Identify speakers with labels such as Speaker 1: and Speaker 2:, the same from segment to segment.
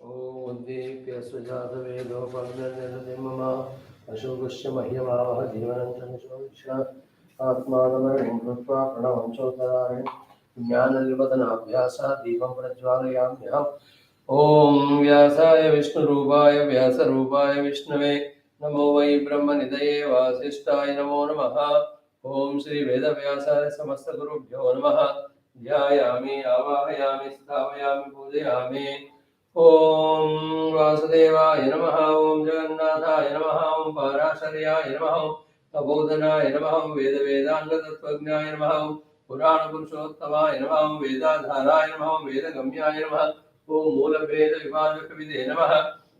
Speaker 1: ओदीप्य सुजातवेदोपज्ञनिर्दिं मम अशोकस्य मह्यमावह जीवनञ्चनिशोक्ष्य आत्मानमरणं कृत्वा प्रणवं चोदराणि ज्ञाननिर्वदनाभ्यासा दीपं प्रज्वालयाम्यहम् ॐ व्यासाय विष्णुरूपाय व्यासरूपाय विष्णवे नमो वै ब्रह्मनिधये वासिष्ठाय नमो नमः। ॐ श्रीवेदव्यासाय समस्तगुरुभ्यो नमः। ध्यायामि आवाहयामि स्थापयामि पूजयामि। ओम वासुदेवाय नमः। ओम जगन्नाथाय नमः। ओम पाराशर्याय नमः। तपोधनाय नमः। वेद वेदांग तत्वज्ञाय नमः। पुराण पुरुषोत्तमाय नमः। वेदाधाराय नमः। वेदगम्याय नमः। ओम मूलभेद विभाजक विदे नमः।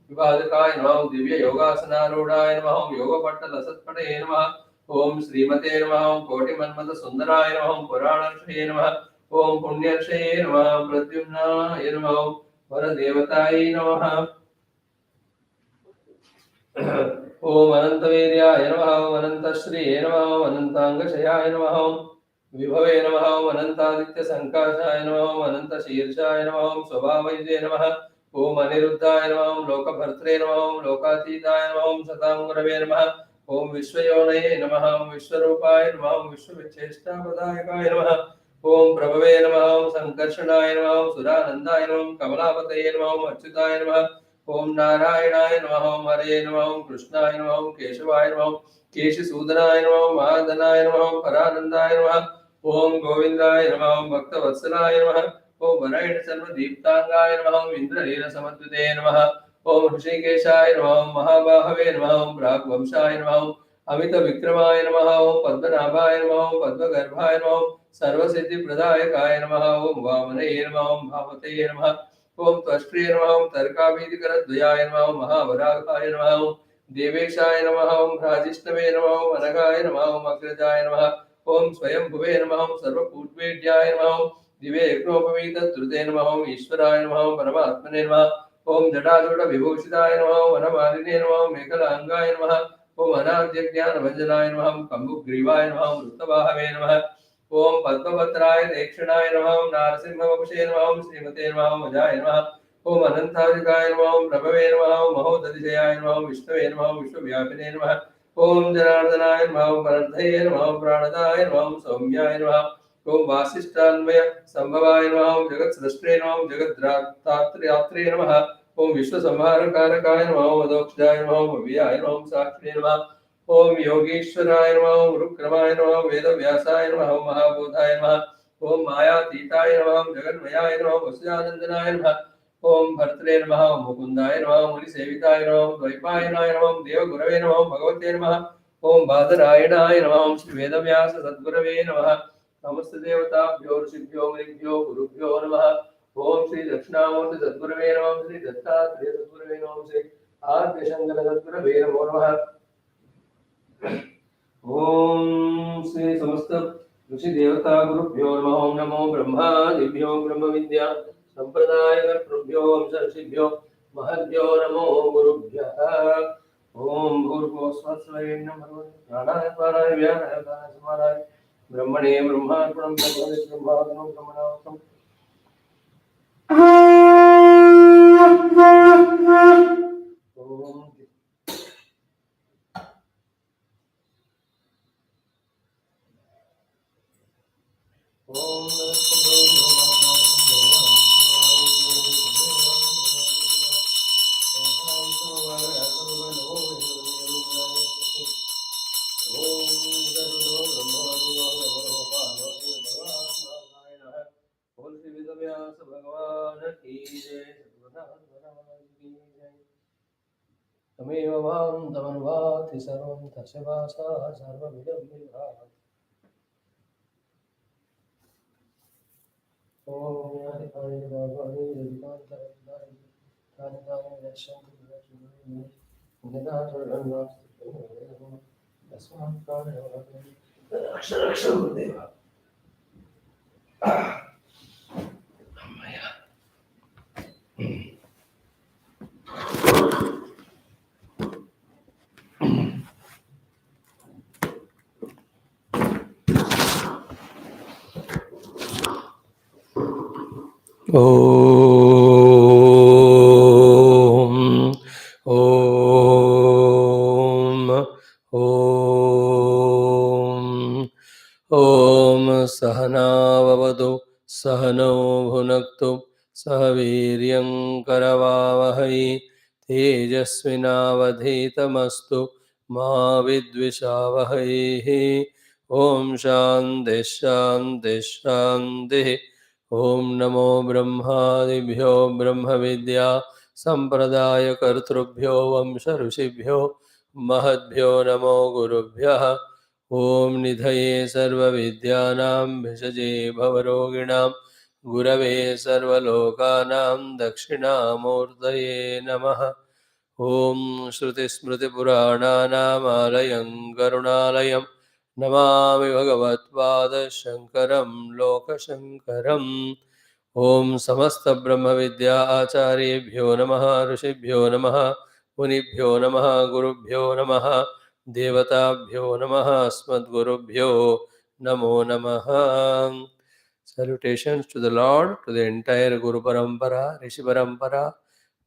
Speaker 1: विभाजकाय नमः। दिव्य योगासनारूढ़ाय नमः। योगपट्टल सत्पटे नमः। ओम श्रीमते नमः। कोटिमन्मथ सुंदराय नमः। पुराणर्षये नमः। ओम पुण्यर्षये नमः। प्रद्युम्नाय नमः। वरदेवताय नमः। ओम अनंतवीर्याय नमः। ओम अनंतश्रिये नमः। ओम अनंतांगशयाय नमः। विभवे नमः। ओम अनंतादित्य संकाशाय नमः। ओम अनंतशीर्षाय नमः। ओम स्वभावैद्ये नमः। ओम अनिरुद्धाय नमः। ओम लोकभर्त्रे नमः। ओम लोकातीताय नमः। ओम सतांगुरवे नमः। ओम विश्वयोनये नमः। ओम विश्वरूपाय नमः। ओम विश्वविच्छेष्टाप्रदायकाय नमः। ओम प्रभवे नमः। ओम संकर्षणाय नमः। ओम सुरानंदाय नमः। ओम कमलापतये नमः। ओम अच्युताय नमः। ओम नारायणाय नमः। ओम हरे नमः। ओम कृष्णाय नमः। ओम केशवाय नमः। ओम केशसूदनाय नमः। ओम महाधनाय नमः। ओम परानंदाय नमः। ओम गोविंदाय नमः। ओम भक्तवत्सलाय नमः। ओम वरायण सर्वदीप्तांगाय नमः। ओम इंद्रनील समद्विते नमः। ओम ऋषिकेशाय नमः। ओम महाबाहवे नमः। ओम प्राग्वंशाय नमः। ओम अमित विक्रमाय नमः। ओम पद्मनाभाय नमः। ओम पद्मगर्भाय नमः। सर्वसिद्धिप्रदायकाय नमः। ओम वामनये नमः। ओम भावतये नमः। ओम त्वष्ट्रे नमः। ओम तर्काभीतिकरद्वयाय नमः। ओम महावरागाय नमः। ओम देवेशाय नमः। ओम भ्राजिष्णवे नमः। ओम अनगाय नमः। ओम अग्रजाय नमः। ओम स्वयंभुवे नमः। ओम सर्वपूज्येभ्याय नमः। ओम दिवे यज्ञोपवीतद्रुते नमः। ओम ईश्वराय नमः। ओम परमात्मने नमः। ओम जटाजूटविभूषिताय नमः। ओम वनमालिने नमः। ओम मेखलांगाय नमः। ओम अनाद्यज्ञानभञ्जनाय नमः। ओम कम्बुग्रीवाय नमः। ओम वृत्तवाहवे नमः। ओम पद्मपत्राय दक्षिणाय नमः। ओम नारसिंहवपुषे नमः। ओम श्रीमते नमः। ओम अजाय नमः। ओम अनंताधिकाय नमः। ओम प्रभवे नमः। ओम महोदधिजयाय नमः। ओम विष्णवे नमः। ओम विश्वव्यापिने नमः। ओम जनार्दनाय नमः। ओम परद्धये नमः। ओम प्राणदाय नमः। ओम सौम्याय नमः। ओम वासिष्ठान्वय संभवाय नमः। ओम जगत्सृष्टे नमः। ओम जगद्धात्रे नमः। ओम विश्वसंहारकारकाय नमः। ओम अदोक्षजाय नमः। ओम अव्ययाय नमः। ओम साक्षिणे नमः। ओम योगीश्वराय नमः। ओम गुरुक्रमाय नमः। ओम वेदव्यासाय नमः। ओम महाबोधाय नमः। ओम मायातीताय नमः। ओम जगन्मयाय नमः। ओम वसुजानंदनाय नमः। ओम भर्त्रे नमः। ओम मुकुंदाय नमः। ओम मुनिसेविताय नमः। ओम द्वैपायनाय नमः। ओम देवगुरवे नमः। ओम भगवते नमः। ओम बादरायणाय नमः। ओम श्री वेदव्यास सद्गुरवे नमः। नमस्त देवताभ्यो ऋषिभ्यो मुनिभ्यो गुरुभ्यो नमः। ओम श्री दक्षिणामूर्ति सद्गुरवे नमः। ओम श्री दत्तात्रेय सद्गुरवे नमः। ओम श्री आद्यशंकर सद्गुरवे नमो नमः। ओम श्री समस्त ऋषि देवता गुरुभ्यो नमः। ओम नमो ब्रह्मादिभ्यो ब्रह्म विद्या संप्रदाय कर्तृभ्यो ऋषिभ्यो महद्भ्यो नमो गुरुभ्यः। ओम भूर्भुवः स्वः स्वरेण्यं प्राणाय प्राणाय व्यानाय व्यानाय समानाय ब्रह्मणे ब्रह्मार्पणं ब्रह्मणे ब्रह्मार्पणं ब्रह्मणार्पणम्। ओम तमेव मां तमन्वाति सर्वं तस्य वासा सर्वमिदं विभाति। ॐ यानि कानि भावानि यदिकान्तरहितानि तानि तानि यच्छन्ति विदर्शनानि यदा त्वरन्नास्ति तस्मात् प्राणेव रक्ष रक्ष गुरुदेव। अम्मया ओ ॐ सहनाववतु सहनौ भुनक्तु सह वीर्यं करवावहै तेजस्विनावधीतमस्तु मा विद्विषावहैः। ॐ शान्तिः शान्तिः शान्तिः। ॐ नमो ब्रह्मादिभ्यो ब्रह्मविद्या सम्प्रदायकर्तृभ्यो वंश ऋषिभ्यो महद्भ्यो नमो गुरुभ्यः। ॐ निधये सर्वविद्यानां भिषजे भवरोगिणां गुरवे सर्वलोकानां दक्षिणामूर्तये नमः। ॐ श्रुतिस्मृतिपुराणानामालयं करुणालयं नमामि भगवत्पादशङ्करं लोकशङ्करम्। ॐ समस्तब्रह्मविद्या आचार्येभ्यो नमः ऋषिभ्यो नमः मुनिभ्यो नमः गुरुभ्यो नमः देवताभ्यो नमः अस्मद्गुरुभ्यो नमो नमः। Salutations to the Lord, to the entire Guru Parampara, Rishi Parampara,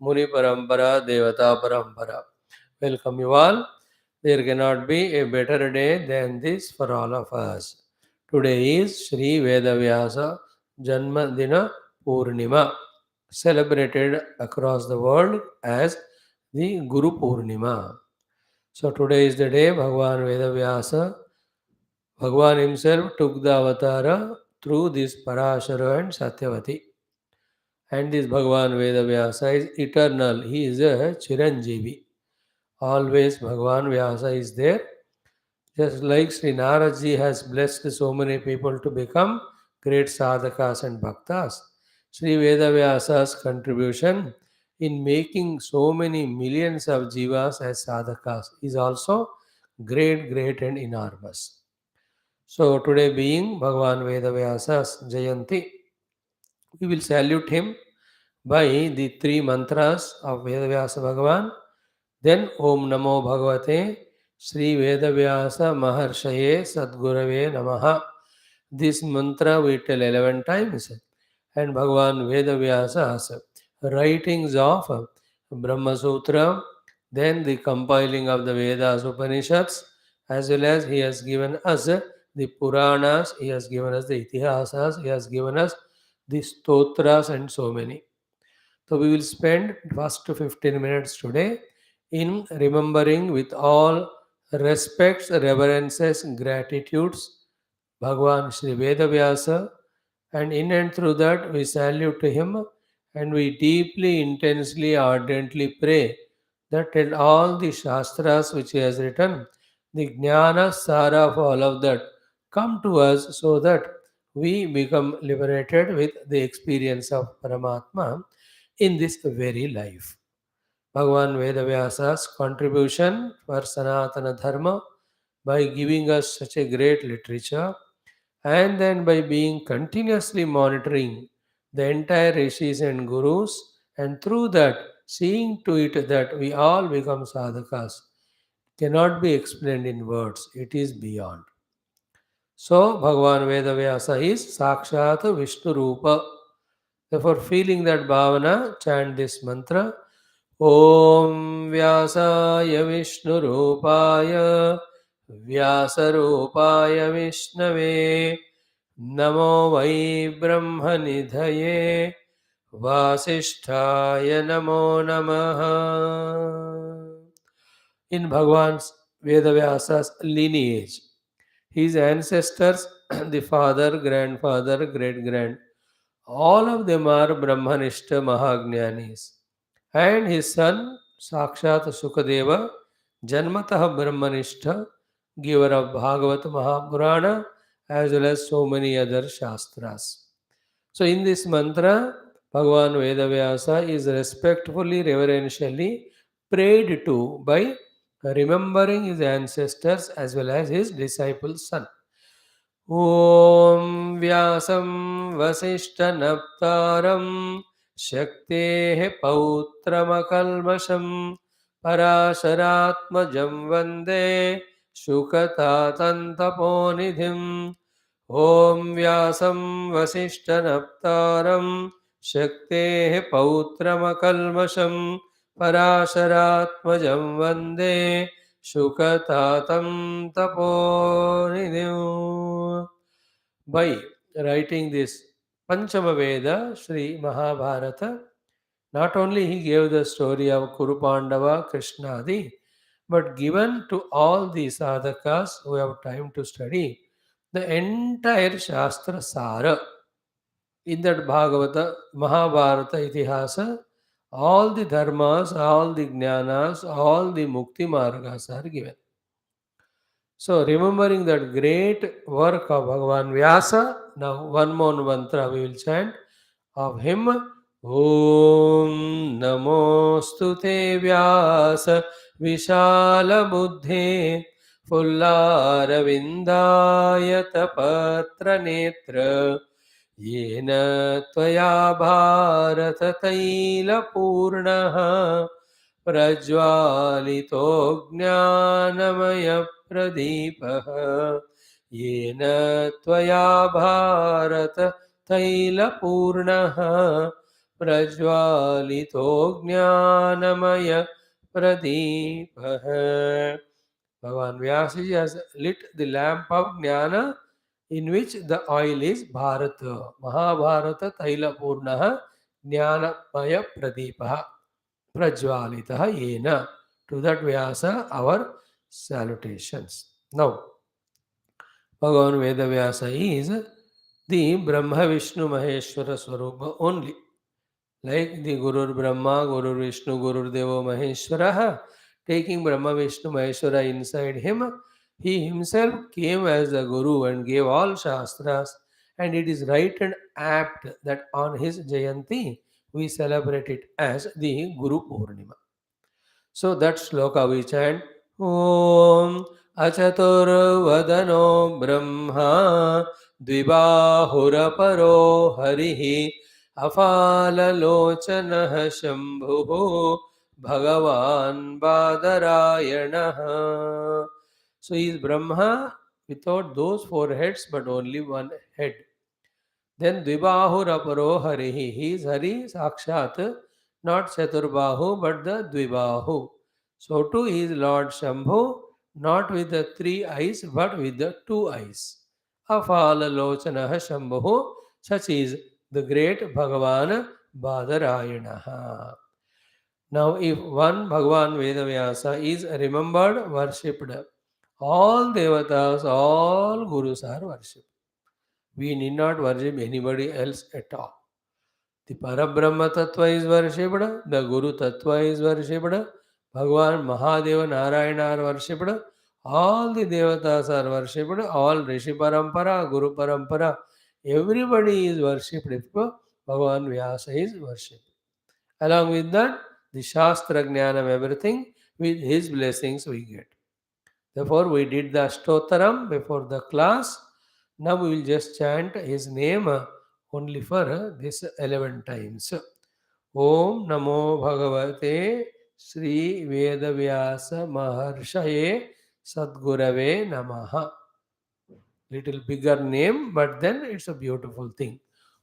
Speaker 1: Muni Parampara, Devata Parampara. Welcome you all. There cannot be a better day than this for all of us. Today is Sri VYASA Janma Dina Purnima, celebrated across the world as the Guru Purnima. So today is the day Bhagavan VYASA, Bhagavan himself took the avatara through this Parashara and Satyavati. And this Bhagavan VYASA is eternal. He is a Chiranjeevi. Always Bhagavan Vyasa is there. Just like Sri Naradji has blessed so many people to become great sadhakas and bhaktas, Sri Vyasa's contribution in making so many millions of jivas as sadhakas is also great, great and enormous. So today being Bhagavan Vyasa's Jayanti, we will salute him by the three mantras of Vyasa Bhagavan. Then Om Namo Bhagavate Sri Vedavyasa Maharshaye Sadgurave Namaha. This mantra we tell 11 times. And Bhagavan Vedavyasa's writings of Brahma Sutra, then the compiling of the Vedas Upanishads, as well as he has given us the Puranas, he has given us the Itihasas, he has given us the Stotras and so many. So we will spend first 15 minutes today in remembering with all respects, reverences, gratitudes Bhagavan Sri Vedavyasa, and in and through that we salute to him and we deeply, intensely, ardently pray that in all the Shastras which he has written, the Jnana Sara of all of that come to us so that we become liberated with the experience of Paramatma in this very life. Bhagavan Vedavyasa's contribution for Sanatana Dharma by giving us such a great literature and then by being continuously monitoring the entire rishis and gurus and through that seeing to it that we all become sadhakas cannot be explained in words, it is beyond. So Bhagavan Vedavyasa is Sakshat Vishnu Rupa. Therefore, feeling that bhavana, chant this mantra. Om Vyasaya Vishnu Rupaya Vyasa Rupaya Vishnave Namo Vai Brahma Nidhaye Vasisthaya Namo Namaha. In Bhagavan's Vedavyasa's lineage, his ancestors, the father, grandfather, great-grand, all of them are Brahmanishta Mahajnanis. And his son, Sakshat Sukadeva, Janmatah Brahmanishta, giver of Bhagavat Mahapurana, as well as so many other Shastras. So in this mantra, Bhagavan Vedavyasa is respectfully, reverentially prayed to by remembering his ancestors as well as his disciple's son. ॐ व्यासं वसिष्ठनप्तारं शक्तेः पौत्रमकल्मषं पराशरात्मजं वन्दे शुकतातन्तपोनिधिम् ॐ व्यासं वसिष्ठनप्तारं शक्तेः पौत्रमकल्मषं पराशरात्मजं वन्दे Shukatatam Taponidhu. By writing this Panchama Veda, Sri Mahabharata, not only he gave the story of Kuru Pandava, Krishna Adi, but given to all the sadhakas who have time to study the entire Shastra Sara. In that Bhagavata, Mahabharata Itihasa, all the dharmas, all the jnanas, all the mukti margas are given. So, remembering that great work of Bhagavan Vyasa, now one more mantra we will chant of him. Om Namostu Te Vyasa Vishala Buddhe Fullara Vindayata Patra Netra Yena Tvaya Bharata Taila Purnaha प्रज्वालितो ज्ञानमयप्रदीपः येन त्वया Bharat तैलपूर्णः प्रज्वालितो ज्ञानमयप्रदीपः. Bhagavan Vyasa has lit the lamp of Jnana in which the oil is Bharata. Mahabharata Tailapurnaha Jnanamaya Pradipaha. Prajwalitaha yena. To that Vyasa, our salutations. Now, Bhagavan Veda Vyasa is the Brahma Vishnu Maheshwara Swarupa only. Like the Guru Brahma, Guru Vishnu, Guru Devo Maheshwara, taking Brahma Vishnu Maheshwara inside him, he himself came as the Guru and gave all Shastras. And it is right and apt that on his Jayanti we celebrate it as the Guru Purnima. So that shloka we chant Om Achatur Vadano Brahma Dvibahuraparo Harihi Afalalochanaha Shambhu Bhagavan Badarayanaha. So he is Brahma without those four heads but only one head. Then Dvibahu Raparo Harihi. He is Hari Sakshat, not Chaturbahu, but the Dvibahu. So too he is Lord Shambhu, not with the three eyes, but with the two eyes. Afala Lochanaha Shambhu, such is the great Bhagavan Badarayanaha. Now, if one Bhagavan Vedavyasa is remembered, worshipped, all devatas, all gurus are worshipped. We need not worship anybody else at all. The Parabrahma Tattva is worshipped, the Guru Tattva is worshipped, Bhagavan Mahadeva Narayana are worshipped, all the Devatas are worshipped, all Rishi Parampara, Guru Parampara, everybody is worshipped if Bhagavan Vyasa is worshipped. Along with that, the Shastra Jnanam, everything, with his blessings we get. Therefore, we did the Ashtotaram before the class. Now we will just chant his name only for this 11 times. Om Namo Bhagavate Sri Vedavyasa Maharshaye Sadgurave Namaha. Little bigger name, but then it's a beautiful thing.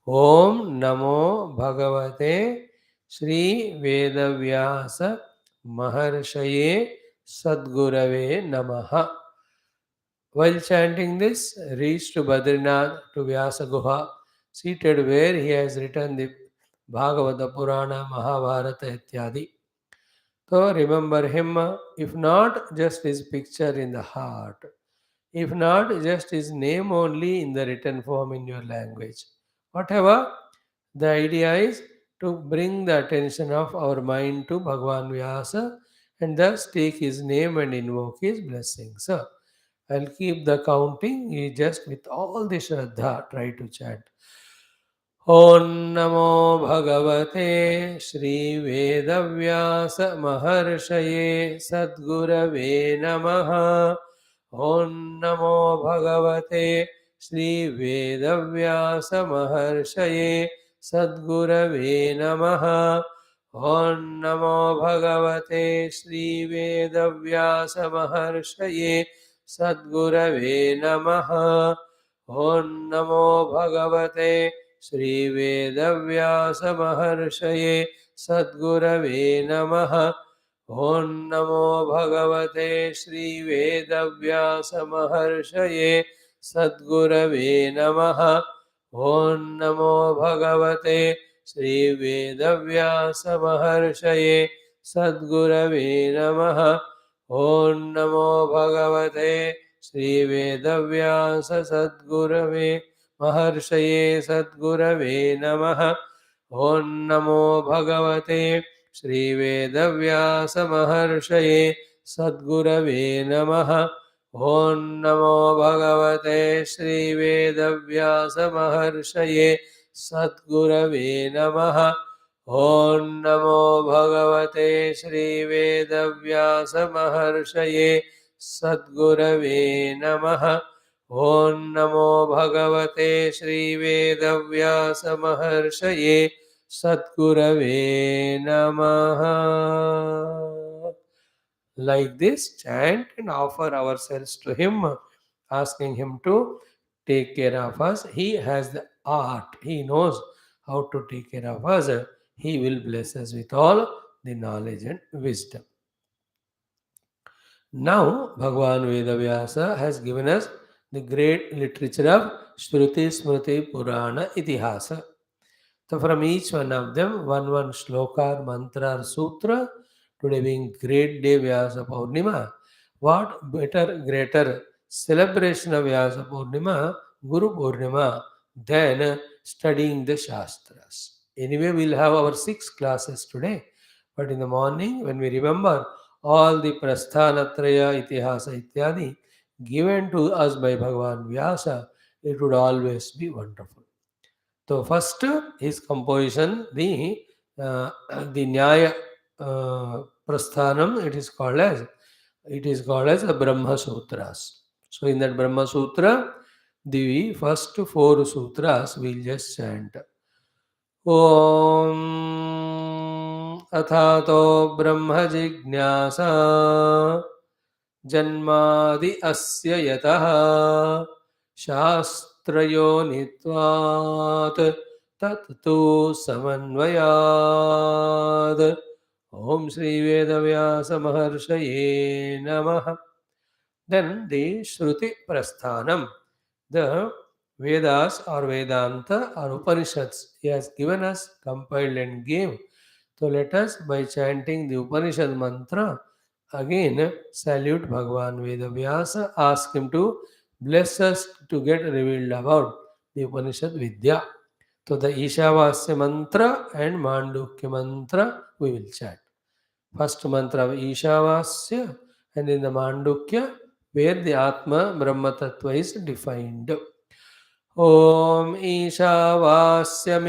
Speaker 1: Om Namo Bhagavate Sri Vedavyasa Maharshaye Sadgurave Namaha. While chanting this, reach to Badrinath to Vyasa Guha, seated where he has written the Bhagavata Purana, Mahabharata, Ityadi. So remember him, if not just his picture in the heart, if not just his name only in the written form in your language. Whatever, the idea is to bring the attention of our mind to Bhagavan Vyasa and thus take his name and invoke his blessings. I'll keep the counting. You just with all the Shraddha try to chant. Om Namo Bhagavate Sri Vedavyasa Maharshaye Sadgurave Namaha. Om Namo Bhagavate Sri Vedavyasa Maharshaye Sadgurave Namaha. Om Namo Bhagavate Sri Vedavyasa Maharshaye Sadgurave Namaha. Om Namo Bhagavate Sri Vedavyasa Maharshaye Sadgurave Namaha. ॐ नमो भगवते श्रीवेदव्यासमहर्षये सद्गुरवे नमः। ॐ नमो भगवते श्रीवेदव्यासमहर्षये सद्गुरवे नमः। ॐ नमो भगवते श्रीवेदव्यास सद्गुरवे महर्षये सद्गुरवे नमः। ॐ नमो भगवते श्रीवेदव्यासमहर्षये सद्गुरवे नमः। ॐ नमो भगवते श्रीवेदव्यासमहर्षये सद्गुरवे नमः। ॐ नमो भगवते श्रीवेदव्यासमहर्षये सद्गुरवे नमः। ॐ नमो भगवते श्रीवेदव्यासमहर्षये सद्गुरवे नमः. Like this, chant and offer ourselves to him, asking him to take care of us. He has the art, he knows how to take care of us. He will bless us with all the knowledge and wisdom. Now, Bhagavan Vedavyasa has given us the great literature of Shruti, Smriti, Purana, Itihasa. So from each one of them, one shloka, mantra or sutra, today being great day Vyasa Purnima, what better, greater celebration of Vyasa Purnima, Guru Purnima, than studying the Shastras. Anyway, we'll have our 6 classes today, but in the morning, when we remember all the Prasthanatraya, Itihasa, Ityadi, given to us by Bhagavan Vyasa, it would always be wonderful. So first, his composition, the Nyaya Prasthanam, it is called as the Brahma Sutras. So in that Brahma Sutra, the first 4 sutras we'll just chant. Om Athato Brahma Jignasa Janmadi Asya Yataha शास्त्रयोनित्वात् तत्तु समन्वयात्. Om Shri Vedavyasa Maharshaya Namaha. Then the Shruti Prasthanam, the Vedas or Vedanta or Upanishads, he has given us, compiled and gave. So let us, by chanting the Upanishad mantra, again salute Bhagavan Vedavyasa, ask him to bless us to get revealed about the Upanishad Vidya. So the Ishavasya mantra and Mandukya mantra we will chant. First mantra of Ishavasya, and in the Mandukya where the Atma Brahma Tattva is defined. Om Ishavasya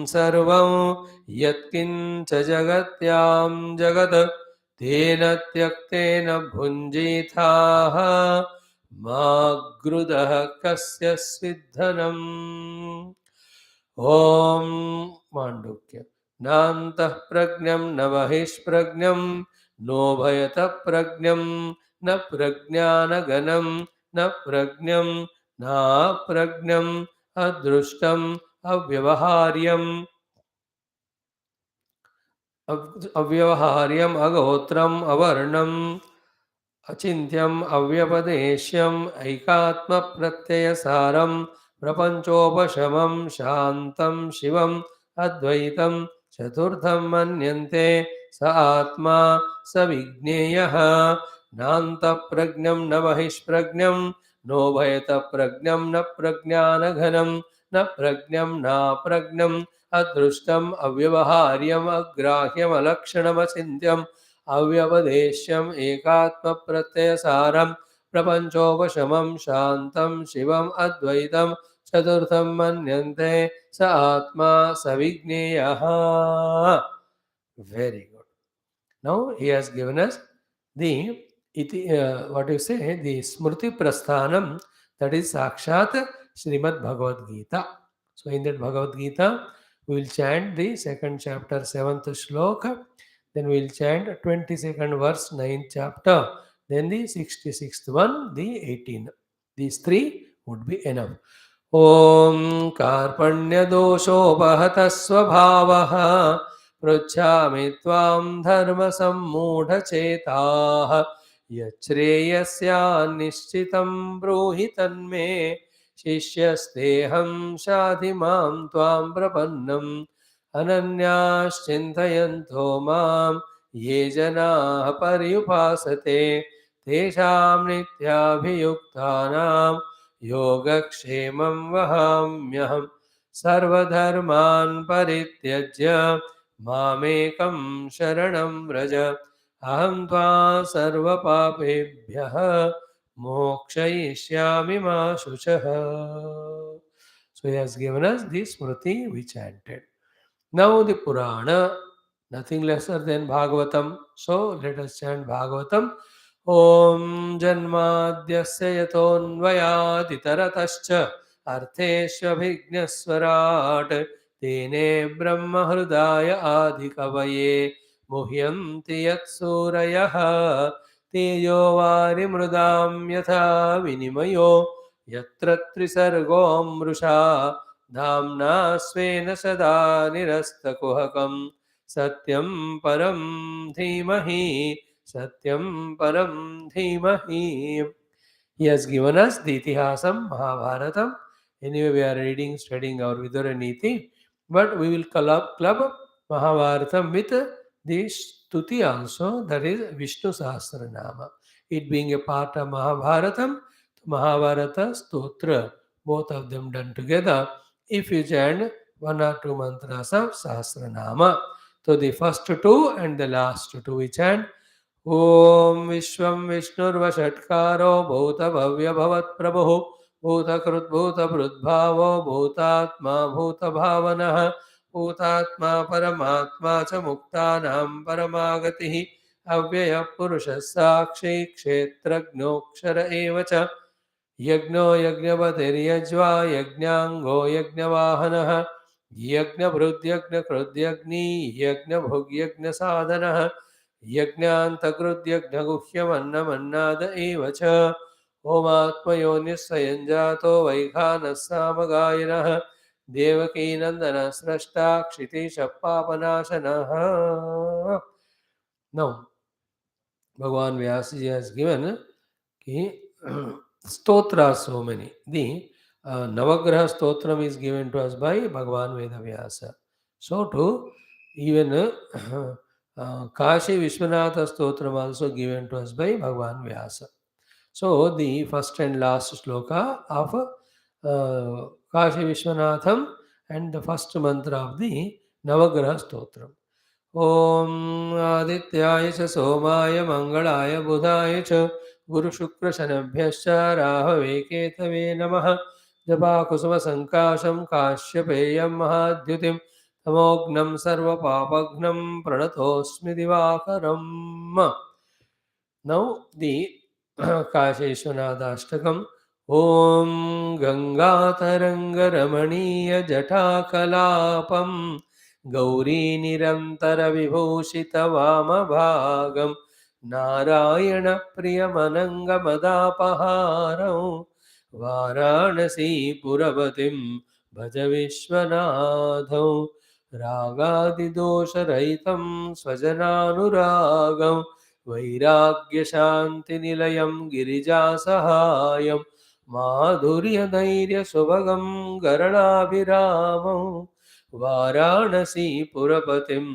Speaker 1: sarvam yatkincha jagatyam jagat tena tyaktena bhunjithaha magrudah kasya sviddhanam. Om Mandukya Nantah pragnam navahish pragnam no bhayata pragnam na pragnana ganam na pragnam na pragnam adrushtam avyavaharyam agotram avarnam Achintyam avyapadeshyam aikatma pratyasaram prapanchopashamam shantam shivam advaitam chaturtham manyante sa atma sa vigneyaha nanta pragnam navahish pragnam no bhayata pragnam na pragnana ghanam na pragnam na pragnam adrushtam avyavaharyam agrahyam alakshanam achintyam अव्यपदेश्यम एकात्म प्रत्ययसारम प्रपंचोपशमं शांतं शिवम अद्वैतम चतुर्थम मन्यन्ते स आत्मा सविज्ञेयः. Very good. Now he has given us the what you say, the Smriti Prasthanam, that is Sakshat Srimad Bhagavad Gita. So in that Bhagavad Gita, we will chant the 2nd chapter, 7th shloka. Then we will chant 22nd verse, 9th chapter. Then the 66th one, the 18th. These 3 would be enough. Om Karpanya Doshopahata Svabhavaha पृच्छामि त्वां धर्मसम्मूढचेताः यच्छ्रेयस्यान्निश्चितं ब्रूहि तन्मे शिष्यस्तेऽहं शाधि मां त्वां प्रपन्नम् अनन्याश्चिन्तयन्तो मां ये जनाः पर्युपासते तेषां नित्याभियुक्तानां योगक्षेमं वहाम्यहम् सर्वधर्मान् परित्यज्य मामेकं शरणं व्रज अहं त्वा सर्वपापेभ्यः मोक्षयिष्यामि मा शुचः. So he has given us the Smriti we chanted. Now the Purana, nothing lesser than Bhagavatam. So let us chant Bhagavatam. Om Janmadhyasya Yatonvayaditaratascha Artheshvabhignyaswarat Tene Brahma Hrudaya Adhikavaye Muhyanti Yatsurayah Tejo Varimrudam Yatha Vinimayo Yatra Trisargo Amrusha धाम्ना स्वेन सदा निरस्तकुहकं सत्यं परं धीमहि सत्यं परं धीमहि. He has given us the Itihasam, Mahabharatam. Anyway, we are reading, studying our Vidura Niti, but we will club Mahabharatam with the Stuti also, that is Vishnu Sahasranama. It being a part of Mahabharatam, Mahabharata Stotra, both of them done together. If you chant one or two mantras of Sahasranama, so the first two and the last two we chant. ॐ विश्वं विष्णुर्वषट्कारो भूतभव्यभवत्प्रभुः भूतकृद्भूतभृद्भावो भूतात्मा भूतभावनः भूतात्मा परमात्मा च मुक्तानां परमागतिः अव्ययः पुरुषः साक्षी क्षेत्रज्ञोऽक्षर एव च यज्ञो यज्ञपतिर्यज्वा यज्ञाङ्गो यज्ञवाहनः यज्ञभृद्यज्ञकृद्यग्नी यज्ञभुग्यज्ञसाधनः यज्ञान्तकृद्यज्ञगुह्यमन्नमन्नाद एव च ओमात्मयोनिः स्वयं जातो वैखानः सामगायिनः देवकीनन्दनः स्रष्टा क्षितीशः पापनाशनः. Now, Bhagavan Vyasa has given stotras so many. The Navagraha stotram is given to us by Bhagavan Veda Vyasa. So too, even Kashi Vishwanatha stotram also given to us by Bhagavan Vyasa. So the first and last sloka of Kashi Vishwanatham and the first mantra of the Navagraha stotram. ॐ आदित्याय च सोमाय मङ्गलाय बुधाय च गुरुशुक्रशनभ्यश्च Rahway केतवे नमः. जपाकुसुमसङ्काशं काश्यपेयं महाद्युतिं तमोघ्नं सर्वपापघ्नं प्रणतोऽस्मि दिवाकरम्. Now the काशेश्वनाथाष्टकम्. ॐ गङ्गातरङ्गरमणीयजटाकलापम् गौरीनिरन्तरविभूषितवामभागं नारायणप्रियमनङ्गमदापहारं वाराणसीपुरपतिं भज विश्वनाथं रागादिदोषरहितं स्वजनानुरागं वैराग्यशान्तिनिलयं गिरिजासहायं माधुर्यधैर्यसुभगं गरणाभिरामं वाराणसीपुरपतिं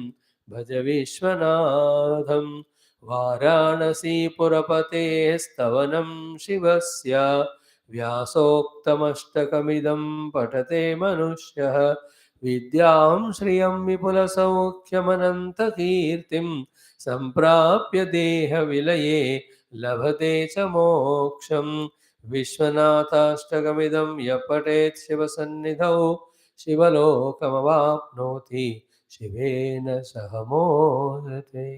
Speaker 1: भज विश्वनाथं वाराणसीपुरपतेः स्तवनं शिवस्य व्यासोक्तमष्टकमिदं पठते मनुष्यः विद्यां श्रियं विपुलसौख्यमनन्तकीर्तिं सम्प्राप्य देहविलये लभते च मोक्षं विश्वनाथाष्टकमिदं यः पठेत् शिवसन्निधौ शिवलोकमवाप्नोति शिवेन सह मोदते.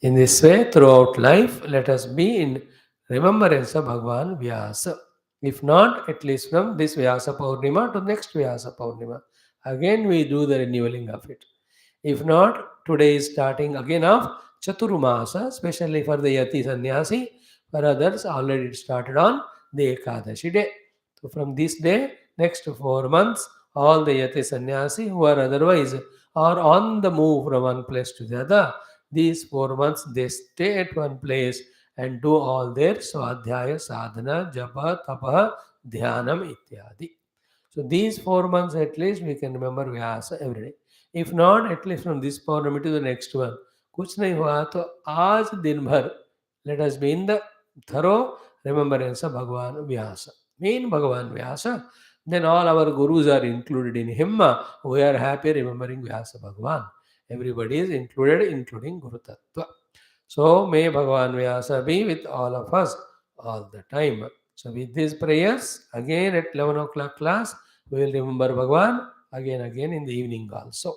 Speaker 1: In this way, throughout life, let us be in remembrance of Bhagavan Vyasa. If not, at least from this Vyasa Purnima to next Vyasa Purnima. Again, we do the renewing of it. If not, today is starting again of Chaturmasa, especially for the Yati Sannyasi. For others, already it started on the Ekadashi day. So from this day, next 4 months, all the Yati Sannyasi who are otherwise or on the move from one place to the other. These 4 months they stay at one place and do all their swadhyaya, sadhana, japa, tapa, dhyanam ityadi. So these 4 months at least we can remember Vyasa every day. If not, at least from this Purnami to the next one. कुछ नहीं हुआ तो आज दिन भर let us be in the thorough remembrance of Bhagavan Vyasa. Mean Bhagavan Vyasa, then all our gurus are included in him. We are happy remembering Vyasa Bhagavan. Everybody is included, including Guru Tattva. So may Bhagavan Vyasa be with all of us all the time. So with these prayers, again at 11 o'clock class, we will remember Bhagavan again in the evening also.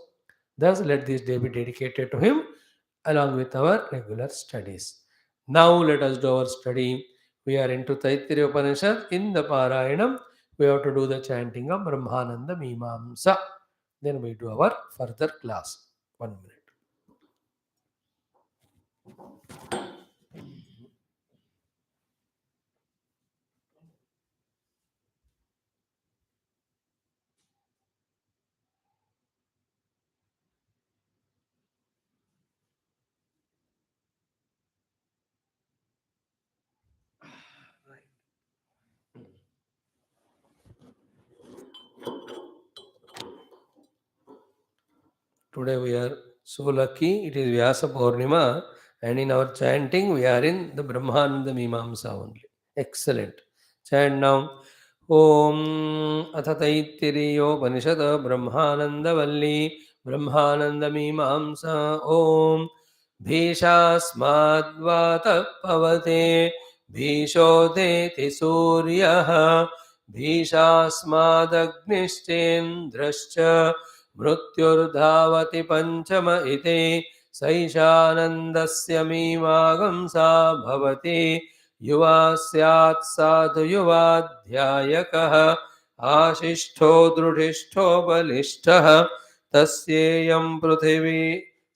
Speaker 1: Thus let this day be dedicated to him along with our regular studies. Now let us do our study. We are into Taittiriya Upanishad. In the Parayanam, we have to do the chanting of Brahmananda Mimamsa. Then we do our further class. 1 minute. Today we are so lucky, it is Vyasa Purnima, and in our chanting we are in the Brahmananda Mimamsa only. Excellent. Chant now. Om Atha Taittiriyo Upanishad Brahmananda Valli Brahmananda Mimamsa Om Bhishasmadvata Pavate Bhishodeti Suryaha Bhishasmadagnistendrascha मृत्युर्धावति पंचम इति सैषानन्दस्य मीमागंसा भवति युवा स्यात् साधु युवाध्यायकः आशिष्ठो दृढिष्ठो बलिष्ठः तस्येयं पृथिवी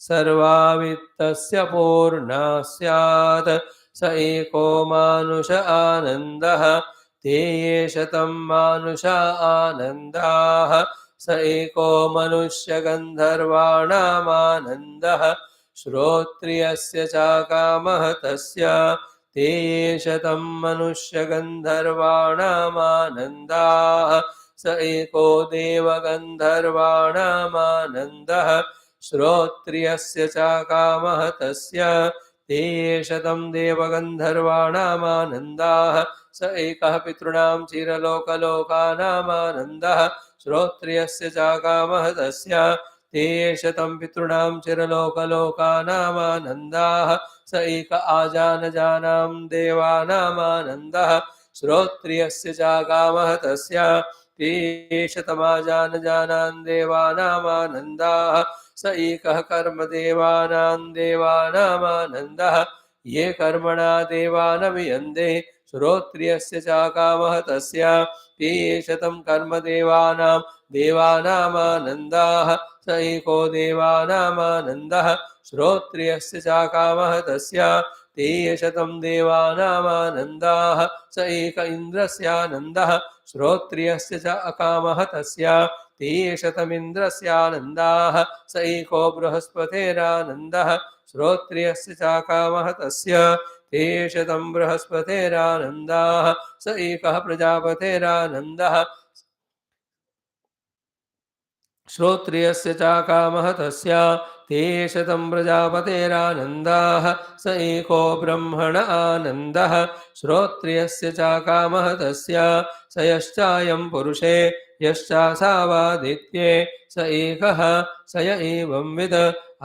Speaker 1: सर्वा वित्तस्य पूर्णा स्यात् स एको मानुष आनन्दः ते ये शतं मानुष आनन्दाः स एको मनुष्य गन्धर्वाणामानन्दः श्रोत्रियस्य चाकामः तस्य ते ये शतं मनुष्य गन्धर्वाणामानन्दाः स एको देवगन्धर्वाणामानन्दः श्रोत्रियस्य चाकामः तस्य ते ये शतं देवगन्धर्वाणामानन्दाः स एकः पितॄणां चिरलोकलोकानामानन्दः श्रोत्रियस्य चाकामः तस्य ते शतं पितॄणां चिरलोकलोकानामानन्दाः स एक आजानजानां देवानामानन्दः श्रोत्रियस्य चाकामः तस्य ते शतमाजानजानां देवानामानन्दाः स एकः कर्मदेवानां देवानामानन्दः ये कर्मणा देवानभियन्ते श्रोत्रियस्य चाकामः तस्य ते शतं कर्मदेवानां देवानामानन्दाः स एको देवानामानन्दः श्रोत्रियस्य चाकामः तस्य ते शतं देवानामानन्दाः स एक इन्द्रस्यानन्दः श्रोत्रियस्य चाकामः तस्य ते शतमिन्द्रस्यानन्दाः स एको बृहस्पतेरानन्दः श्रोत्रियस्य चाकामः तस्य ते शतं बृहस्पतेरानन्दाः स एकः प्रजापतेरानन्दः श्रोत्रियस्य चाकामः तस्य ते शतं प्रजापतेरानन्दाः स एको ब्रह्मण आनन्दः श्रोत्रियस्य चाकामः तस्य स यश्चायं पुरुषे यश्चासावादित्ये स एकः स य एवंविद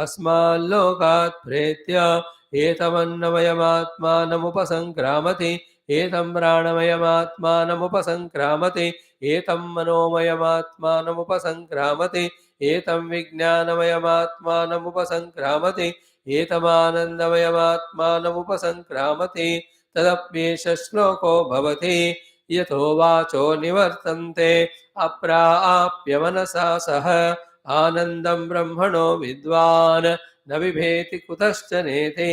Speaker 1: अस्माल्लोकात् प्रेत्य एतमन्नमयमात्मानमुपसङ्क्रामति एतं प्राणमयमात्मानमुपसङ्क्रामति एतं मनोमयमात्मानमुपसङ्क्रामति एतं विज्ञानमयमात्मानमुपसङ्क्रामति एतमानन्दमयमात्मानमुपसङ्क्रामति तदप्येष श्लोको भवति यतो वाचो निवर्तन्ते अप्राप्य मनसा सह आनन्दं ब्रह्मणो विद्वान् न बिभेति कुतश्च नेति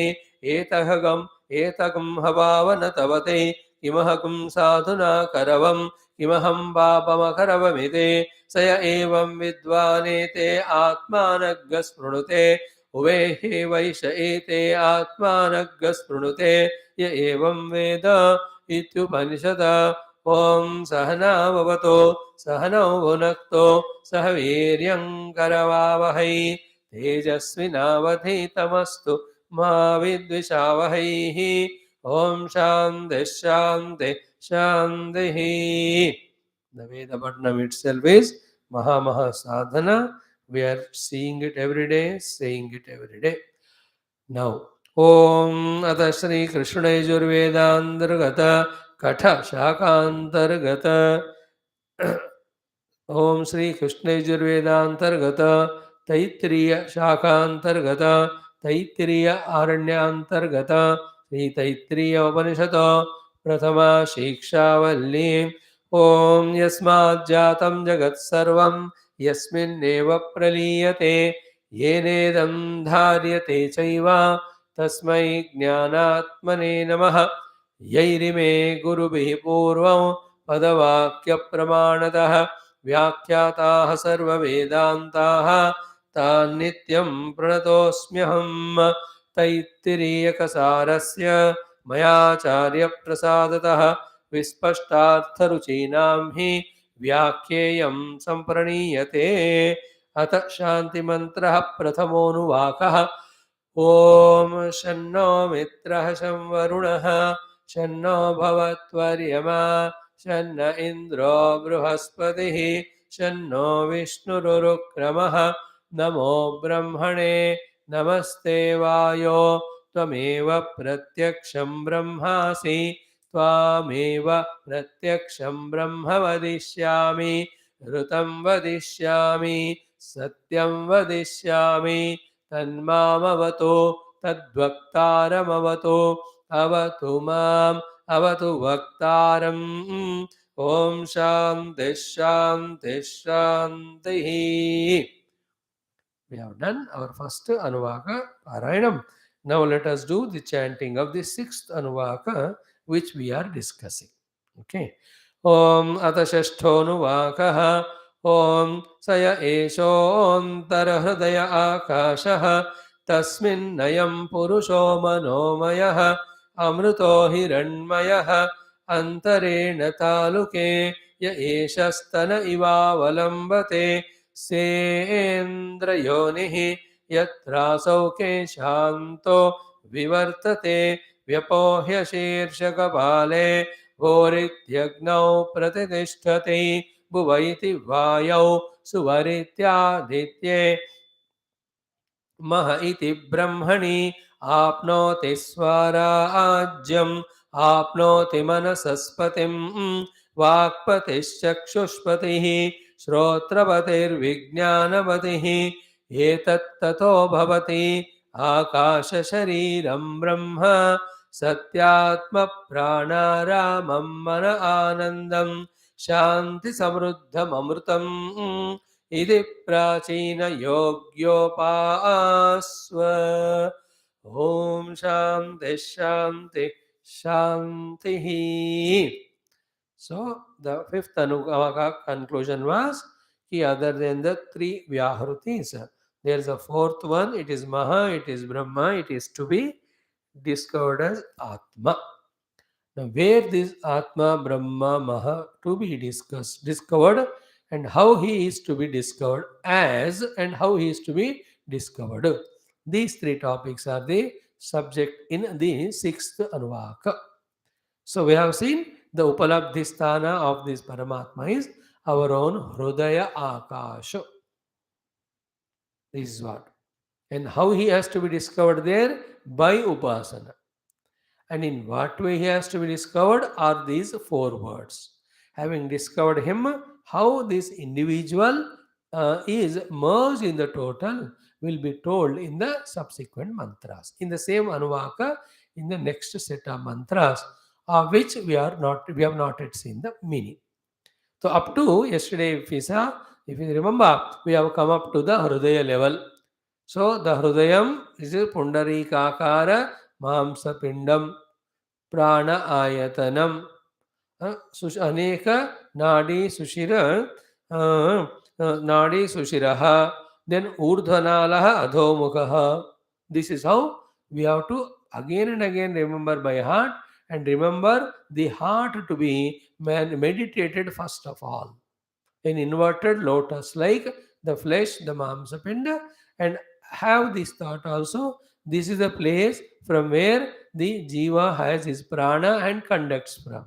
Speaker 1: एतगं हवावन तवते किमहं साधुना करवं किमहं पापमकरवमिति स य एवं विद्वानेते आत्मानग् स्पृणुते उवेहि वैश एते आत्मानग् स्पृणुते य एवं वेद इत्युपनिषद ॐ सहनाववतु सहनौ भुनक्तु सह वीर्यं करवावहै तेजस्विनावधीतमस्तु मा विद्विषावहैः ॐ शान्तिः शान्तिः शान्तिः. The Veda Bhatnam itself is Maha Sadhana. We are seeing it every day, saying it every day. Now, Om Ata Shri Krishna Yajurvedanthargata Katha Shakanthargata ओम श्री कृष्ण यजुर्वेदांतर्गत तैत्तिरीय शाखांतर्गत तैत्तिरीय आरण्यांतर्गत श्री तैत्तिरीय उपनिषद प्रथमा शिक्षा वल्ली ओम यस्मात् जातं जगत् सर्वं यस्मिन्नेव प्रलीयते येनेदं धार्यते चैव तस्मै ज्ञानात्मने नमः यैरिमे गुरुभिः पूर्वं पदवाक्यप्रमाणतः व्याख्याताः सर्ववेदान्ताः तान् नित्यं प्रणतोऽस्म्यहम् तैत्तिरीयकसारस्य मयाचार्यप्रसादतः विस्पष्टार्थरुचीनां हि व्याख्येयं सम्प्रणीयते अथ शान्तिमन्त्रः प्रथमोऽनुवाकः ॐ शन्नो मित्रः शं वरुणः शन्नो भवत्वर्यमा शन्न इन्द्रो बृहस्पतिः शन्नो विष्णुरुक्रमः नमो ब्रह्मणे नमस्ते वायो त्वमेव प्रत्यक्षं ब्रह्मासि त्वामेव प्रत्यक्षं ब्रह्म वदिष्यामि ऋतं वदिष्यामि सत्यं वदिष्यामि तन्मामवतु तद्वक्तारमवतु अवतु माम् अवतु वक्तारम् ॐ शान्तिः शान्तिः शान्तिः. We have done our first Anuvaka Parayanam. Now let us do the chanting of the sixth Anuvaka which we are discussing. Okay. Om Atashasthonuvakaha Om Saya Eshontar Hrudaya Akashaha Tasmin Nayam Purusho Manomayaha Amruto Hiranmayaha Antarena Taluke Ya Eshastana Ivavalambate सेन्द्रयोनिः यत्रासौके शान्तो विवर्तते व्यपोह्य शीर्षकपाले भूरित्यग्नौ प्रतिष्ठते भुव इति वायौ सुवरित्यादित्ये मह इति ब्रह्मणि आप्नोति स्वराज्यम् आप्नोति मनसस्पतिम् वाक्पतिश्चक्षुष्पतिः श्रोत्रपतिर्विज्ञानपतिः एतत्ततो भवति आकाशशरीरं ब्रह्म सत्यात्मप्राणारामं मन आनन्दं शान्तिसमृद्धममृतम् इति प्राचीनयोग्योपास्व ॐ शान्तिः शान्तिः शान्तिः. So the fifth Anuvaka conclusion was कि other than the three Vyahrutis, there is a fourth one. It is Maha, it is Brahma, it is to be discovered as Atma. Now where this Atma, Brahma, Maha to be discovered, and how he is to be discovered as, and how he is to be discovered. These three topics are the subject in the sixth Anuvaka. So we have seen the Upalabdhisthana of this Paramatma is our own Hrudaya Akasha. This is what. And how he has to be discovered there? By Upasana. And in what way he has to be discovered are these four words. Having discovered him, how this individual is merged in the total will be told in the subsequent mantras. In the same Anuvaka, in the next set of mantras, of which we have not yet seen the meaning. So up to yesterday, if you remember, we have come up to the Hrudaya level. So the Hrudayam is a Pundarikakara Mamsa Pindam Prana Ayatanam Aneka Nadi Sushira Nadi Sushiraha, then Urdhanalaha Adhomukaha. This is how we have to again and again remember by heart, and remember the heart to be meditated first of all. In inverted lotus, like the flesh, the mamsapinda, and have this thought also. This is the place from where the jiva has his prana and conducts from,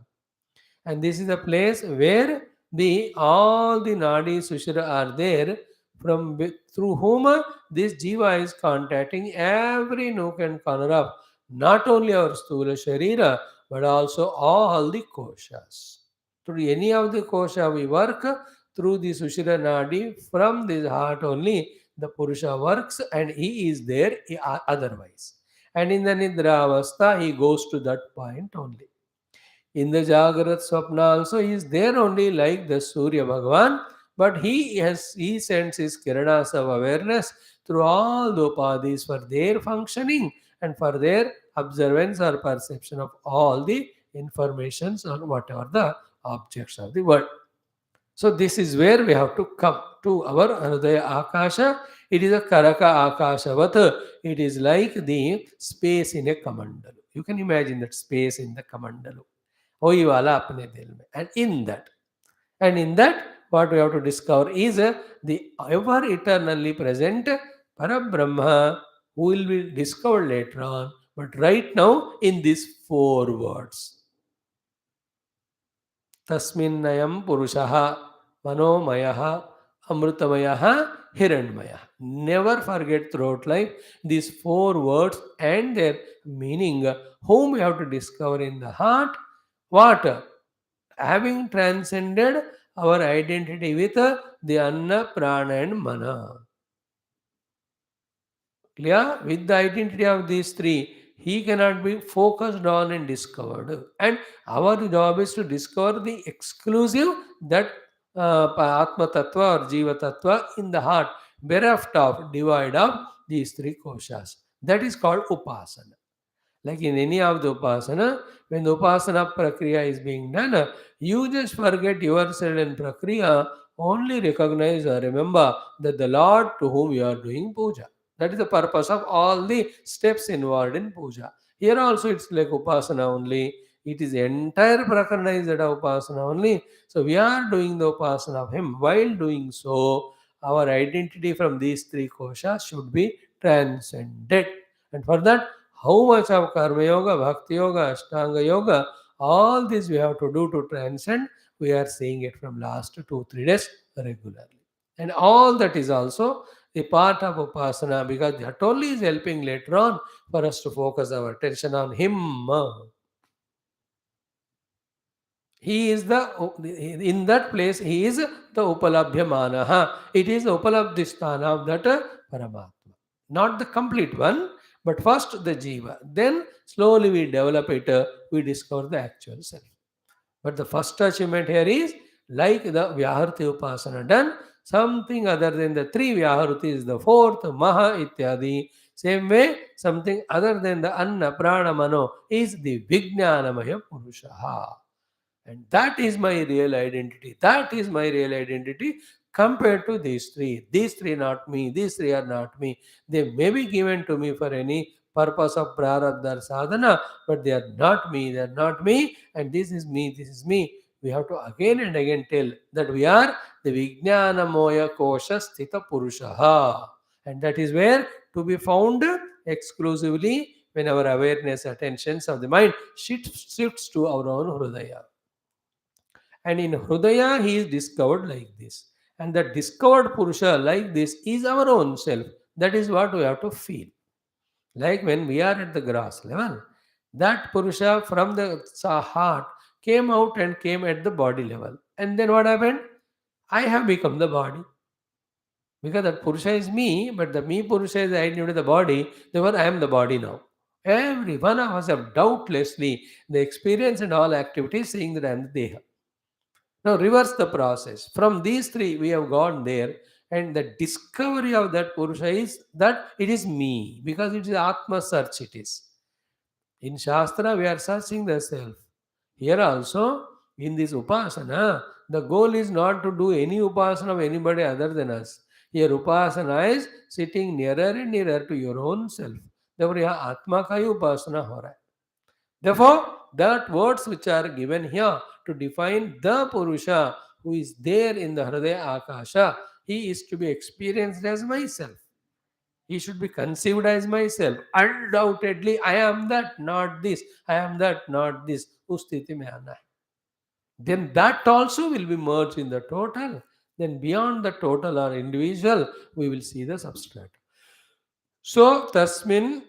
Speaker 1: and this is the place where the all the nadi sushira are there, through whom this jiva is contacting every nook and corner of not only our sthula sharira but also all the koshas. Through any of the kosha we work, through the sushira nadi, from this heart only the purusha works, and he is there otherwise. And in the nidra avastha he goes to that point only. In the Jagrat Swapna also he is there only like the Surya Bhagavan, but he sends his kiranas of awareness through all the upadhis for their functioning and for their observance or perception of all the informations or whatever the objects of the world. So this is where we have to come to our Hridaya Akasha. It is a Karaka Akashavat. It is like the space in a kamandalu. You can imagine that space in the kamandalu. वही वाला अपने दिल में. And in that what we have to discover is the ever eternally present Parabrahma, who will be discovered later on, but right now in these four words. Tasminnayam Purushaha Manomayaha Amrutamayaha Hiranyamayaha. Never forget throughout life these four words and their meaning, whom we have to discover in the heart. What? Having transcended our identity with the Anna, Prana and Mana. Clear? With the identity of these three, he cannot be focused on and discovered. And our job is to discover the exclusive, that Atma Tattva or Jiva Tattva in the heart, bereft of, devoid of these three koshas. That is called Upasana. Like in any of the upasana, when the upasana prakriya is being done, you just forget yourself and prakriya, only recognize or remember that the Lord to whom you are doing puja. That is the purpose of all the steps involved in puja. Here also it's like upasana only. It is entire prakarna is that of upasana only. So we are doing the upasana of him. While doing so, our identity from these three koshas should be transcended. And for that, how much of Karma Yoga, Bhakti Yoga, Ashtanga Yoga, all this we have to do to transcend. We are seeing it from last 2-3 days regularly. And all that is also a part of Upasana, because that only is helping later on for us to focus our attention on Him. He is in that place, he is the Upalabhyamanaha. It is the Upalabdhisthana of that Paramatma. Not the complete one, but first the Jiva. Then slowly we develop it, we discover the actual self. But the first achievement here is like the Vyaharti Upasana done, something other than the three Vyaharutis, the fourth Maha Ityadi. Same way, something other than the Anna Prana Mano is the Vijnanamaya Purusha. And that is my real identity. That is my real identity compared to these three. These three not me. These three are not me. They may be given to me for any purpose of prarabdha or sadhana, but they are not me. They are not me. And this is me. This is me. We have to again and again tell that we are the Vijnanamoya Kosha Sthita Purushaha. And that is where to be found exclusively when our awareness, attentions of the mind shifts to our own Hrudaya. And in Hrudaya, he is discovered like this. And the discovered Purusha like this is our own self. That is what we have to feel. Like when we are at the grass level, that Purusha from the heart came out and came at the body level. And then what happened? I have become the body. Because that Purusha is me, but the me Purusha is the identity of the body, therefore I am the body now. Every one of us have doubtlessly the experience and all activities saying that I am the Deha. Now reverse the process. From these three, we have gone there, and the discovery of that Purusha is that it is me, because it is Atma search. It is in Shastra we are searching the self. Here also In this upasana, the goal is not to do any upasana of anybody other than us. Here upasana is sitting nearer and nearer to your own self. Therefore यहाँ आत्मा का ही उपासना हो रहा है. Therefore, that words which are given here to define the Purusha who is there in the Hridaya Akasha, he is to be experienced as myself. He should be conceived as myself. Undoubtedly, I am that, not this. I am that, not this. उस स्थिति में आना है. Then that also will be merged in the total. Then beyond the total or individual, we will see the substrate. So, tasmin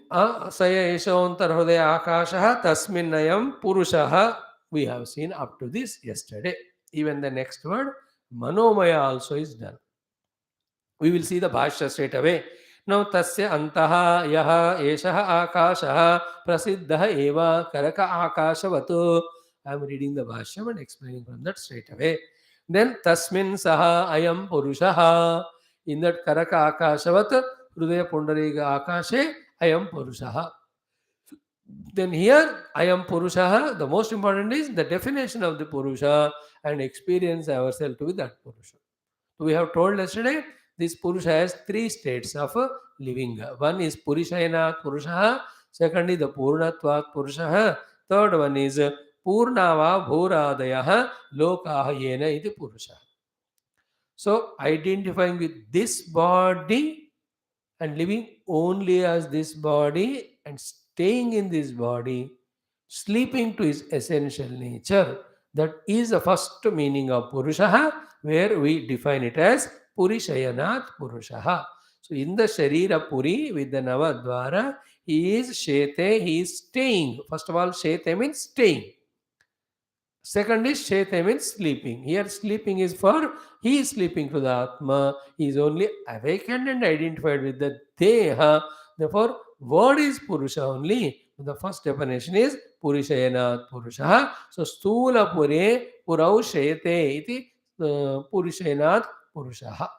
Speaker 1: saya eshavantar hridaya akasha tasmin ayam purushaha. We have seen up to this yesterday. Even the next word, manomaya also is done. We will see the bhashya straight away. Now, tasya antaha yaha eshaha akashaha prasiddha eva karaka akashavatu. I am reading the Bhashyam and explaining from that straight away. Then tasmin saha ayam purushaha. In that karaka akashavat Hrudaya Pundarika Akashe, I am Purushaha. Then here, I am Purushaha. The most important is the definition of the Purusha and experience ourselves to be that Purusha. So we have told yesterday, this Purusha has three states of living. One is Purishayana Purushaha. Second is the Purnatvat Purushaha. Third one is Purnava Bhuradayaha Lokaha Yena iti Purusha. So identifying with this body and living only as this body and staying in this body, sleeping to his essential nature. That is the first meaning of Purushaha, where we define it as Purishayanat Purushaha. So in the Sharira Puri with the Navadvara, he is Shete, he is staying. First of all, Shete means staying. Second is Shete means sleeping. Here sleeping is for, he is sleeping to the Atma. He is only awakened and identified with the Deha. Therefore, word is Purusha only. The first definition is Purishayana Purusha. So, Stula Pure Purau Shayate iti Purishayana Purusha.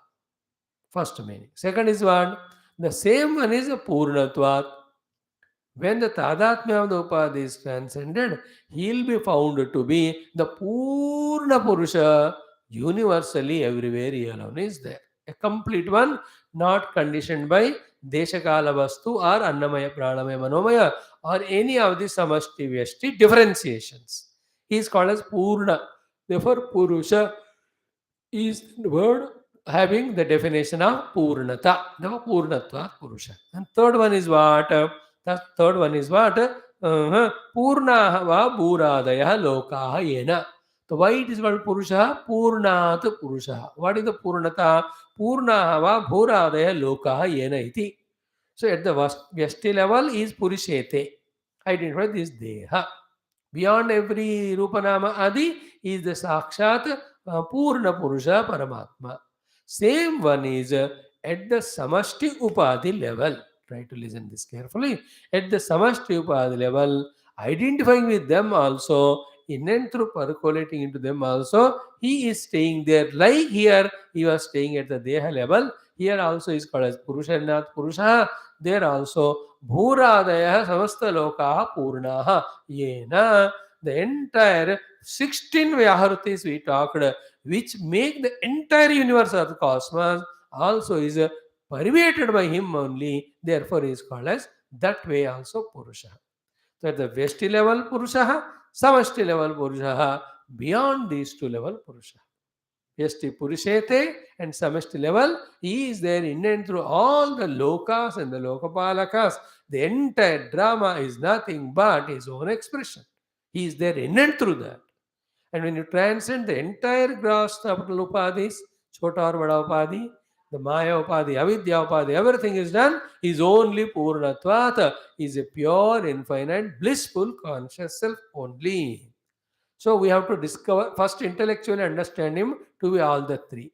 Speaker 1: First meaning. Second is what? The same one is a Purnatvat. When the Tadatmya of the Upadhi is transcended, he will be found to be the Purna Purusha, universally everywhere he alone is there. A complete one, not conditioned by Deshakala Vastu or Annamaya, Pranamaya, Manomaya or any of the Samashti Vyashti differentiations. He is called as Purna. Therefore, Purusha is the word having the definition of Purnata. Therefore, Purnatva Purusha. And third one is what? The third one is what? Purna va Bhuradaya Lokaha Yena. So why it is called Purusha? Purnat Purusha. What is the Purnata? Purna va Bhuradaya Lokaha Yena iti. So at the Vyashti level is Purushete. Identify this Deha. Beyond every Rupanama Adi is the Sakshat Purna Purusha Paramatma. Same one is at the Samashti Upadhi level. Try to listen this carefully. At the Samashti Upadhi level, identifying with them also, in and through percolating into them also, he is staying there. Like here, he was staying at the Deha level. Here also is called as Purushanath Purusha. There also, Bhuradaya Samasta Lokaha Purnaha. Yena, the entire 16 Vyahrutis we talked, which make the entire universe of the cosmos, also is permeated by him only. Therefore, he is called as that way also Purusha. So at the Vyashti level Purusha, Samashti level Purusha, beyond these two level Purusha. Vyashti Purushete and Samashti level, he is there in and through all the lokas and the lokapalakas. The entire drama is nothing but his own expression. He is there in and through that. And when you transcend the entire gross capital upadhis, chota or vada upadhi, the maya upadhi, avidya upadhi, everything is done, is only purnatvat, is a pure, infinite, blissful, conscious self only. So we have to discover, first intellectually understand him to be all the three.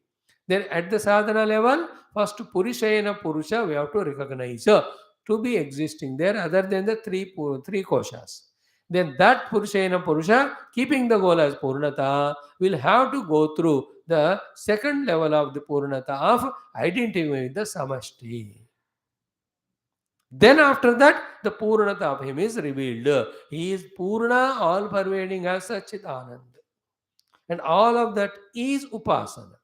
Speaker 1: Then at the sadhana level, first Purishayana Purusha, we have to recognize to be existing there other than the three koshas. Then that Purushayana Purusha, keeping the goal as Purnata, will have to go through the second level of the Purnata of identifying with the Samashti. Then after that, the Purnata of him is revealed. He is Purna, all pervading as Satchitanand. And all of that is upasana.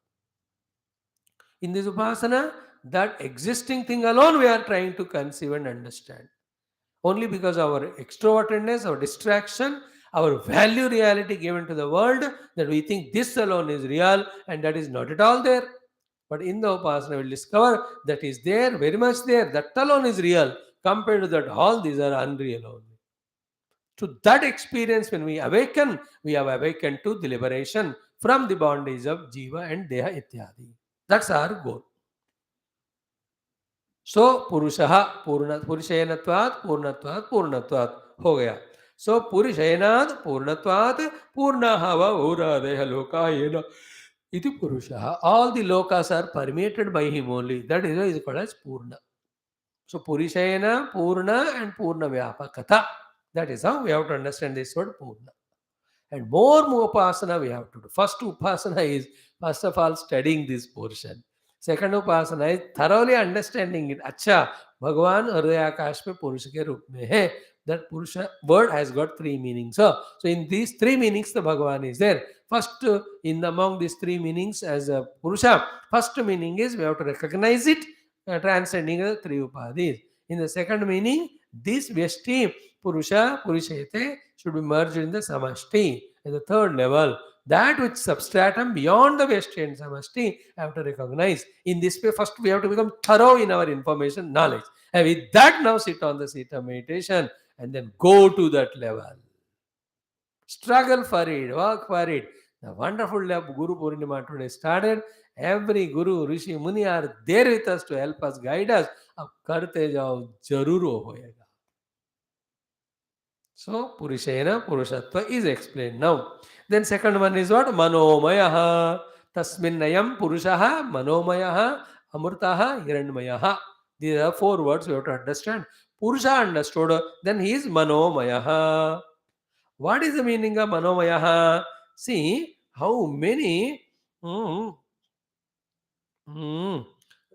Speaker 1: In this upasana, that existing thing alone we are trying to conceive and understand. Only because our extrovertedness, our distraction, our value reality given to the world, that we think this alone is real and that is not at all there. But in the upasana, we will discover that is there, very much there. That alone is real. Compared to that, all these are unreal only. To that experience, when we awaken, we have awakened to the liberation from the bondage of jiva and deha ityadi. That's our goal. सो पुरुषः पूर्ण पुरुषेनत्वात् पूर्णत्वात् पूर्णत्वात् हो गया. सो पुरुषेनात् पूर्णत्वात् पूर्णः वौरादेह लोकायेन इति पुरुषः. All the lokas are permeated by him only. That is why it is called as purna. So purushena, purna and purna vyapakata. That is how we have to understand this word purna. And more upasana we have to do. First upasana is, first of all, studying this portion. Second upasana is thoroughly understanding it. Acha, Bhagavan Hridayakash mein Purusha ke roop mein hai. That Purusha word has got three meanings. So in these three meanings, the Bhagavan is there. First, among these three meanings as a Purusha, first meaning is we have to recognize it, transcending the three upadhis. In the second meaning, this Vyashti, Purusha, Purushete, should be merged in the Samashti. At the third level, that which substratum beyond the Vyashti and Samashti, I have to recognize. In this way, first we have to become thorough in our information knowledge. And with that, now sit on the seat of meditation and then go to that level. Struggle for it, work for it. The wonderful day of Guru Purnima today started. Every Guru, Rishi, Muni are there with us to help us, guide us. अब करते जाओ, जरूर होएगा. So Purushena, Purushatva is explained now. Then second one is what? Manomayaha. Tasminnayam Purushaha, Manomayaha, Amrutaha, Hiranyamayaha. These are four words we have to understand. Purusha understood, then he is Manomayaha. What is the meaning of Manomayaha? See how many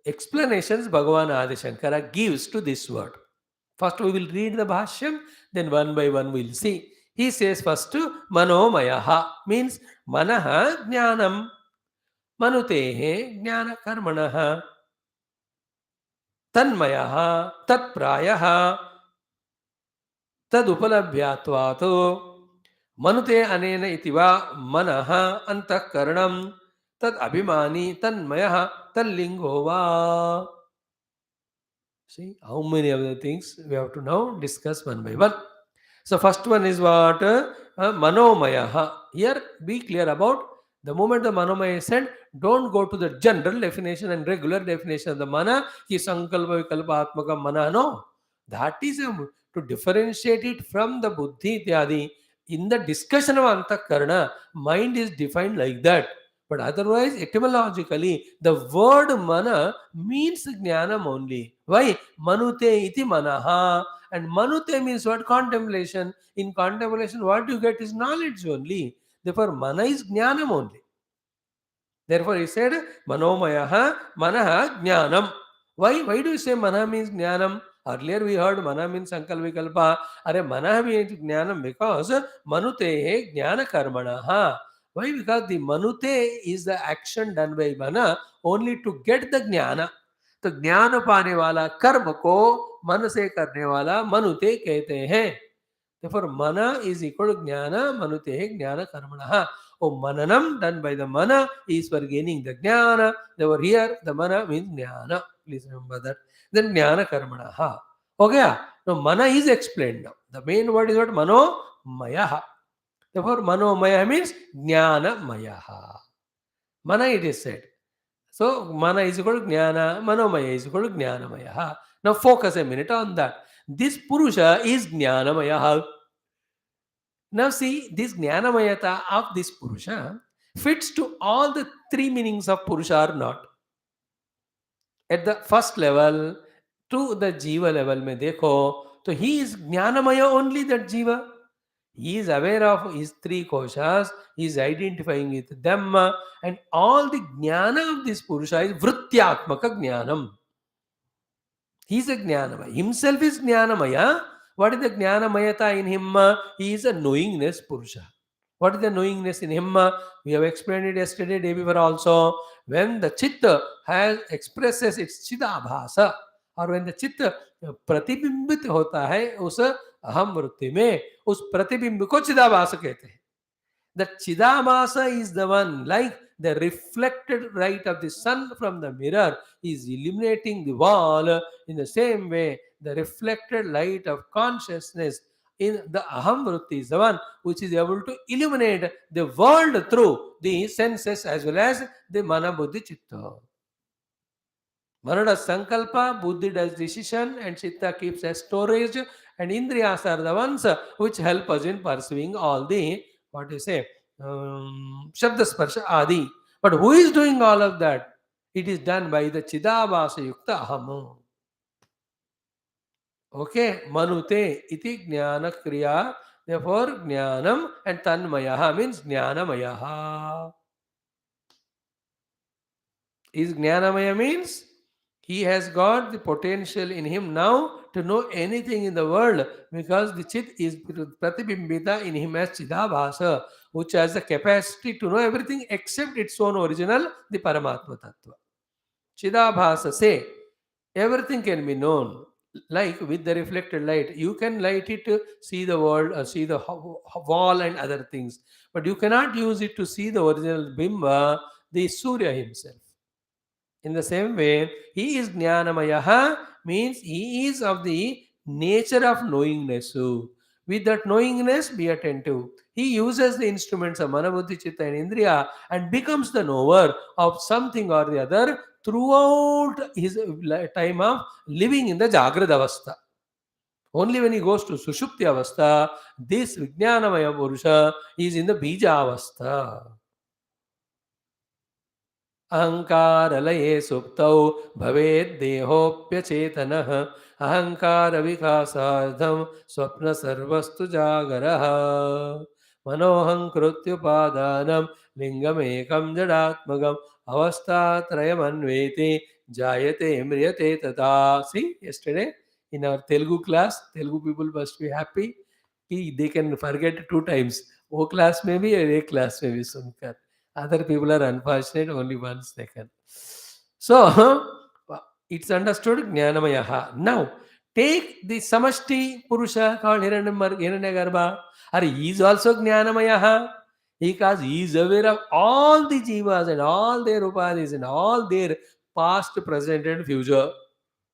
Speaker 1: explanations Bhagavan Adi Shankara gives to this word. First we will read the Bhashyam, then one by one we will see. He says first, Manomayaha means Manaha Jnanam, Manutehe Jnana Karmanaha, Tanmayaha, Tatprayaha, Tadupalabhyatvato, Manute Anena Itiva, Manaha Antakaranam, Tad Abhimani, Tanmayaha, Tallingova. See how many of the things we have to now discuss one by one. So first one is what? Manomaya. Here be clear about the moment the Manomaya is said, don't go to the general definition and regular definition of the mana, ki sankalpa vikalpa atmaka mana. No. That is to differentiate it from the buddhi ityadi. In the discussion of antakarana, mind is defined like that. But otherwise, etymologically, the word mana means jnanam only. Why? Manute iti manaha. And manute means what? Contemplation. In contemplation, what you get is knowledge only. Therefore, mana is jnanam only. Therefore, he said, Manomayaha, Manaha, Jnanam. Why do you say Mana means Jnanam? Earlier we heard Mana means Sankal Vikalpa. Are Mana means Jnanam because Manute Jnana Karmanaha. Why? Because the Manute is the action done by Mana only to get the Jnana. तो ज्ञान पाने वाला कर्म को मन से करने वाला मनुते कहते हैं. Therefore, mana is equal to jnana, manute jnana karmana. Oh, mananam done by the mana is for gaining the jnana. Therefore, here the mana means jnana. Please remember that. Then jnana karmana. Okay. Now, mana is explained now. The main word is what? Mano mayaha. Therefore, mano maya means jnana mayaha. Mana it is said. So, mana is equal to jnana, manomaya is equal to jnanamaya. Now, focus a minute on that. This Purusha is jnanamaya. Now, see, this jnanamayata of this Purusha fits to all the three meanings of Purusha or not. At the first level, to the Jiva level, mein dekho, so he is jnanamaya only, that Jiva. He is aware of his three koshas, he is identifying with them, and all the jnana of this Purusha is vrityatmaka jnanam. He is a jnanamaya. Himself is jnanamaya. What is the jnanamayata in him? He is a knowingness Purusha. What is the knowingness in him? We have explained it yesterday, day before also. When the chit has expresses its chidabhasa, और when the चित्त प्रतिबिंबित होता है उस अहम वृत्ति में, उस प्रतिबिंब को चिदाभास कहते हैं. The chidabhasa is the one, like the reflected light of the sun from the mirror is illuminating the wall. In the same way, the reflected light of consciousness in the aham vritti is the one which is able to illuminate the world through the senses as well as the mana buddhi chitta. Mana does sankalpa, buddhi does decision, and chitta keeps as storage, and indriyas are the ones which help us in pursuing all the, what you say, shabda sparsha adi. But who is doing all of that? It is done by the chidabhasa yukta aham. Okay, manute iti jnana kriya. Therefore, jnanam and tanmayaha means jnanamayaha. Is jnanamaya means he has got the potential in him now to know anything in the world, because the chit is pratibimbita in him as chidabhasa, which has the capacity to know everything except its own original, the Paramatma Tattva. Chidabhasa say everything can be known. Like with the reflected light, you can light it to see the world, see the wall and other things, but you cannot use it to see the original Bimba, the Surya himself. In the same way, he is Jnanamayaha, means he is of the nature of knowingness. So, with that knowingness, be attentive. He uses the instruments of Manabuddhi, Chitta, and Indriya and becomes the knower of something or the other throughout his time of living in the Jagrada Avastha. Only when he goes to Sushupti Avastha, this Vijnanamaya Purusha is in the Bija Avastha. अहंकारलये सुप्तौ भवेद्देहोऽप्यचेतनः अहंकारविकासार्थं स्वप्नसर्वस्तु जागरः मनोऽहङ्कृत्युपादानं लिङ्गमेकं जडात्मकम् अवस्थात्रयमन्वेति जायते म्रियते तथा. See, yesterday in our Telugu class, Telugu people must be happy. They can forget 2 times. O class may be or A class may be Sunkar. Other people are unfortunate, only once they can. So, it's understood Jnanamayaha. Now, take the Samashti Purusha called Hiranyagarbha. Or he is also Jnanamayaha, because he is aware of all the jivas and all their upadhis and all their past, present and future.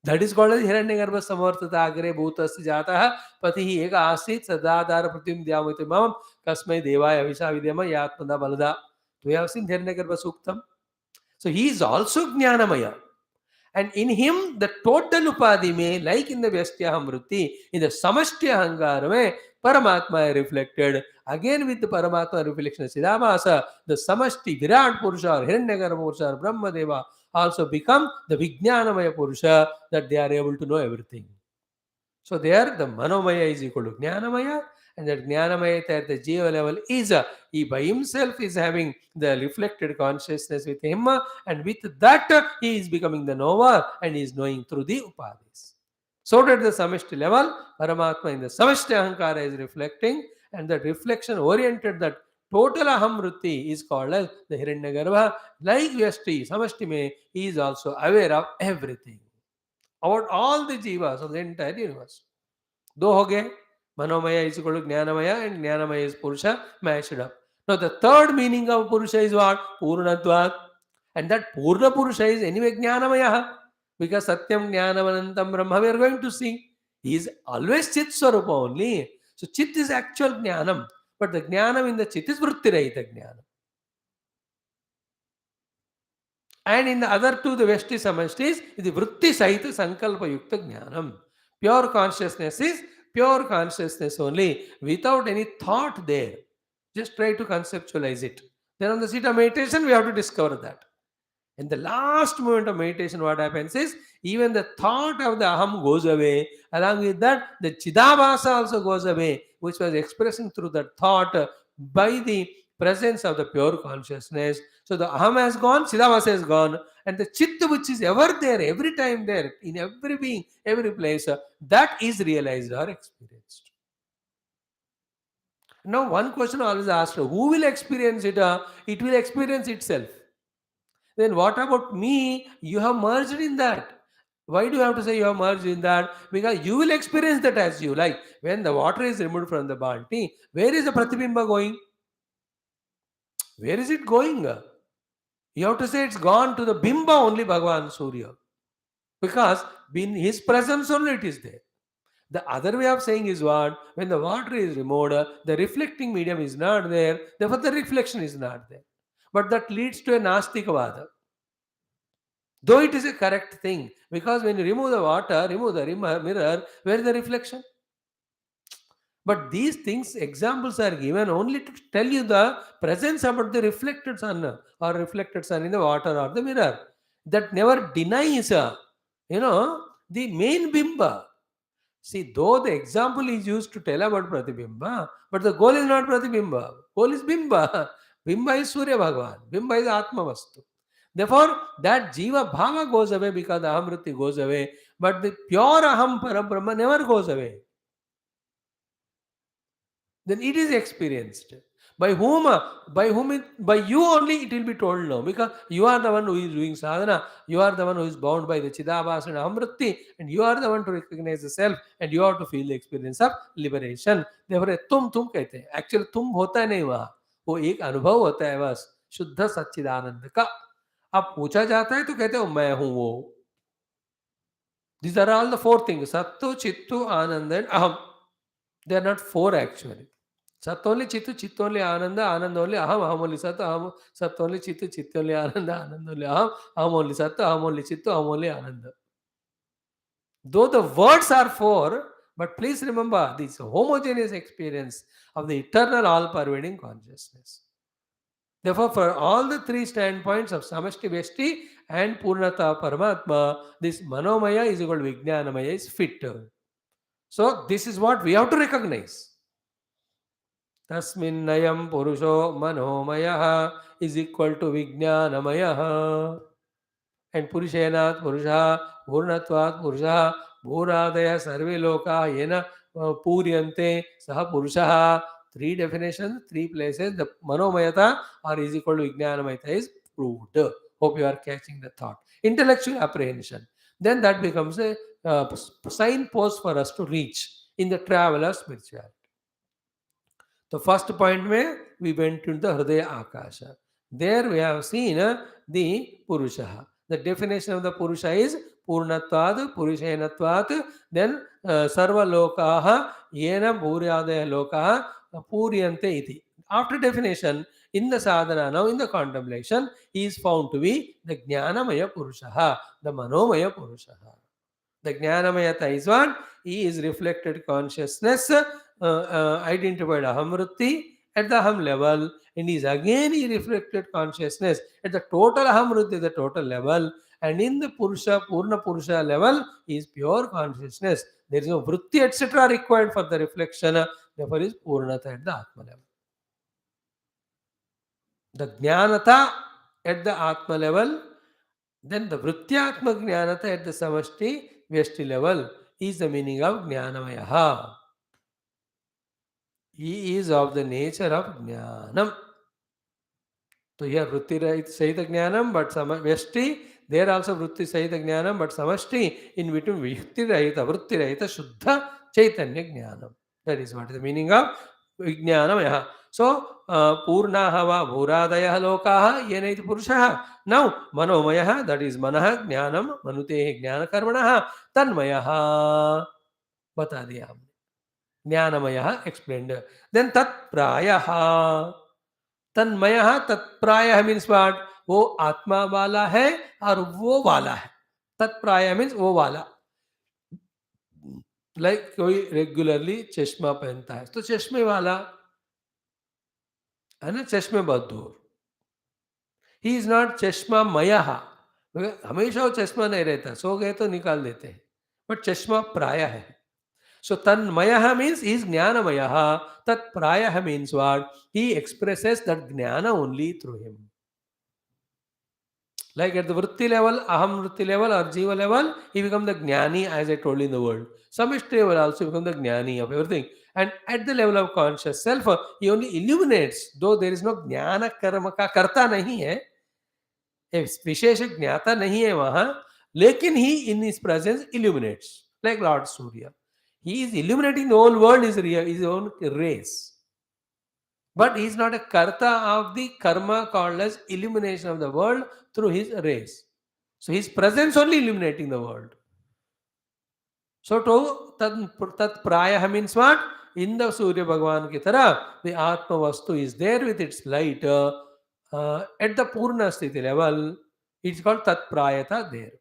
Speaker 1: That is called as Hiranyagarbha Samartata Agre Bhutasya Jataha Patihi Eka Asit Sadadara Pratim Dyamati Mam Kasmai Devaya Visha Vidyama Yatmada Balada. We have seen Hiranyagarbha Suktam. So he is also Jnanamaya. And in him, the total upadhi mein, like in the Vyastyaham Vritti, in the Samashti Ahankara mein, Paramatma is reflected. Again with the Paramatma reflection, Siddhamasa, the Samashti Virat Purusha or Hiranyagarbha Purusha or Brahma Deva also become the Vijnanamaya Purusha, that they are able to know everything. So there the Manomaya is equal to Jnanamaya, and that Jnanamaya at the Jiva level is he by himself is having the reflected consciousness with him, and with that he is becoming the knower and he is knowing through the upadhis. So at the Samashti level, Paramatma in the Samashti Ahankara is reflecting, and that reflection oriented, that total Aham Vritti is called as the Hiranyagarbha. Like Vyashti, Samashti mein, he is also aware of everything about all the jivas of the entire universe. दो हो गए. Manomaya is equal to Jnanamaya, and Jnanamaya is Purusha mashed up. Now the third meaning of Purusha is what? Purnatvat. And that Purna Purusha is anyway Jnanamaya, because Satyam Jnanavanantam Brahma we are going to see. He is always Chit Swarupa only. So Chit is actual Jnanam, but the Jnanam in the Chit is Vritti Rahita Jnanam. And in the other two, the Veshti Samashtis, is the Vritti Sahita Sankalpa Yukta Jnanam. Pure consciousness is pure consciousness only, without any thought there. Just try to conceptualize it. Then on the seat of meditation, we have to discover that. In the last moment of meditation, what happens is, even the thought of the aham goes away. Along with that, the chidabhasa also goes away, which was expressing through that thought by the presence of the pure consciousness. So the aham has gone, chidabhasa has gone, and the chitta, which is ever there, every time there, in every being, every place, that is realized or experienced.
Speaker 2: Now, one question always asked: who will experience it? It will experience itself. Then what about me? You have merged in that. Why do you have to say you have merged in that? Because you will experience that as you like. When the water is removed from the balti, where is the pratibimba going? Where is it going? You have to say it's gone to the bimba only, Bhagavan Surya. Because in his presence only it is there. The other way of saying is what? When the water is removed, the reflecting medium is not there, therefore the reflection is not there. But that leads to a Nastikavada. Though it is a correct thing, because when you remove the water, remove the mirror, where is the reflection? But these things, examples are given only to tell you the presence about the reflected sun or reflected sun in the water or the mirror. That never denies, the main bimba. See, though the example is used to tell about Pratibimba, but the goal is not Pratibimba. Goal is Bimba. Bimba is Surya Bhagavan. Bimba is Atma Vastu. Therefore, that Jiva Bhava goes away because the Ahamriti goes away, but the pure Aham Parabrahma never goes away. Then it is experienced. By whom? By you only it will be told now. Because you are the one who is doing sadhana, you are the one who is bound by the Chidabhas and Amritti, and you are the one to recognize the self, and you have to feel the experience of liberation. Therefore, तुम कहते हैं. Actually, तुम होता नहीं वहाँ. वो एक अनुभव होता है बस शुद्ध सच्चिदानंद का. अब पूछा जाता है तो कहते हो मैं हूँ वो. These are all the four things: Sattu, Chittu, Ananda, and Aham. They are not four actually. Sat only Chitu, Chit only Ananda, Ananda only Aham, Aham only Sat, Aham, Sat only Chitu, Chit only Ananda, Ananda only Aham, Aham only Sat, Aham only Chitu, Aham only Ananda. Though the words are four, but please remember this homogeneous experience of the eternal all-pervading consciousness. Therefore, for all the three standpoints of Samashti Vesti and Purnata Paramatma, this Manomaya is equal to Vijnanamaya is fit. So, this is what we have to recognize. Tasminnayam Purusho Manomaya is equal to Vijnanamaya. And Purushenat Purusha, Purnatvat Purusha, Bhuradaya Sarve Loka, Yena Puryante, Saha Purusha. Three definitions, three places. The Manomayata or is equal to Vijnanamayata is proved. Hope you are catching the thought. Intellectual apprehension. Then that becomes a signpost for us to reach in the travel of spirituality. The first point where we went into the Hrudaya Akasha. There we have seen the Purusha. The definition of the Purusha is Purnatvad, Purushenatvad, then Sarva Lokaha, Yena Bhuryadaya Lokaha, Puryante iti. After definition, in the sadhana, now in the contemplation, he is found to be the Jnanamaya Purusha, the Manomaya Purusha. The Jnanamayata is what? He is reflected consciousness, identified Ahamrutti at the Aham level, and is again he reflected consciousness at the total Ahamrutti, the total level, and in the Purusha, Purna Purusha level is pure consciousness. There is no Vritti etc. required for the reflection, therefore is Purnata at the Atma level. The Jnanata at the Atma level, then the Vrityatma Jnanata at the Samashti Vyashti level is the meaning of Jnanamaya. He is of the nature of Jnanam. So here Vritti Sahita Jnanam, but Vyashti, there also Vritti Sahita Jnanam, but Samashti, in between Vyakti Rahita, Vritti Rahita, Shuddha Chaitanya Jnanam. That is what is the meaning of Vijnanamaya. So, Purnaha va Bhuradaya Lokaha Yenaiti Purushaha. Now, Manomaya, that is Manaha Jnanam, Manute Jnana Karmanaha, Tanmayaha. बता दिया हमने. ज्ञानमयः explained. Then tat प्रायः. तन्मयः तत्प्रायः means what? वो आत्मा वाला है और वो वाला है. तत्प्रायः means वो वाला. Like कोई रेगुलरली चश्मा पहनता है तो चश्मे वाला है ना, चश्मे बद्दूर. ही इज नॉट चश्मा मयः. हमेशा वो चश्मा नहीं रहता, सो गए तो निकाल देते हैं, बट चश्मा प्राय है. So Tanmayaha means he is Jnanamayaha. Tat Prayaha means what? He expresses that Jnana only through him. Like at the Vritti level, Aham Vritti level or Jiva level, he becomes the Jnani as I told in the world. Samishti level also become the Jnani of everything. And at the level of conscious self, he only illuminates, though there is no jnana karma ka karta nahi hai, विशेष ज्ञाता नहीं है वहां, लेकिन he in his presence illuminates like Lord Surya. He is illuminating the whole world, is his own race, but he is not a karta of the karma called as illumination of the world through his race. So his presence only illuminating the world. So to tat prayah means what? In the Surya Bhagavan ki tarah, the Atma Vastu is there with its light at the Purna Sthiti level. It's called tat prayata there.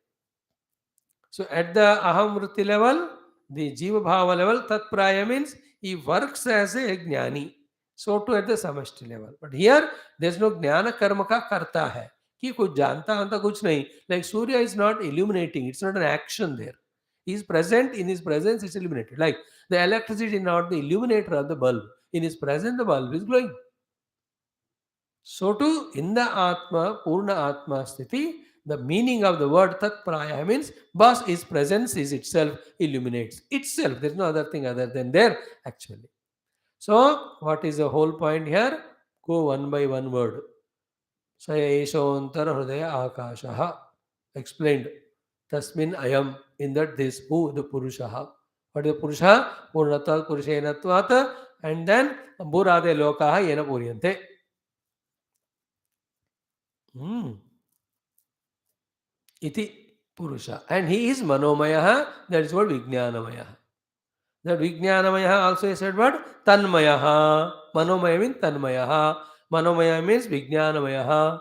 Speaker 2: So at the Aham Vritti level, the Jiva Bhava level, tat praya means he works as a Jnani. So too at the Samashti level. But here there is no Jnana Karma ka karta hai. कि कुछ जानता आता कुछ नहीं. Like Surya is not illuminating, it's not an action there. He is present, in his presence it's illuminated. Like the electricity is not the illuminator of the bulb. In his presence the bulb is glowing. So too in the Atma, Purna Atma Sthiti, the meaning of the word Tat Praya means Bas, his presence is itself illuminates itself. There is no other thing other than there actually. So what is the whole point here? Go one by one word. Sayeshontar Hrudaya Akashaha. Explained. Tasmin Ayam. In that this, who? The Purusha. What is the Purusha? Purnatvat Purushenatvat. And then Burade Lokaha Yena Puryante. Iti Purusha. And he is Manomaya. That is what Vijnanamaya. That Vijnanamaya also is said what? Tanmaya. Manomaya means Tanmaya. Manomaya means Vijnanamaya.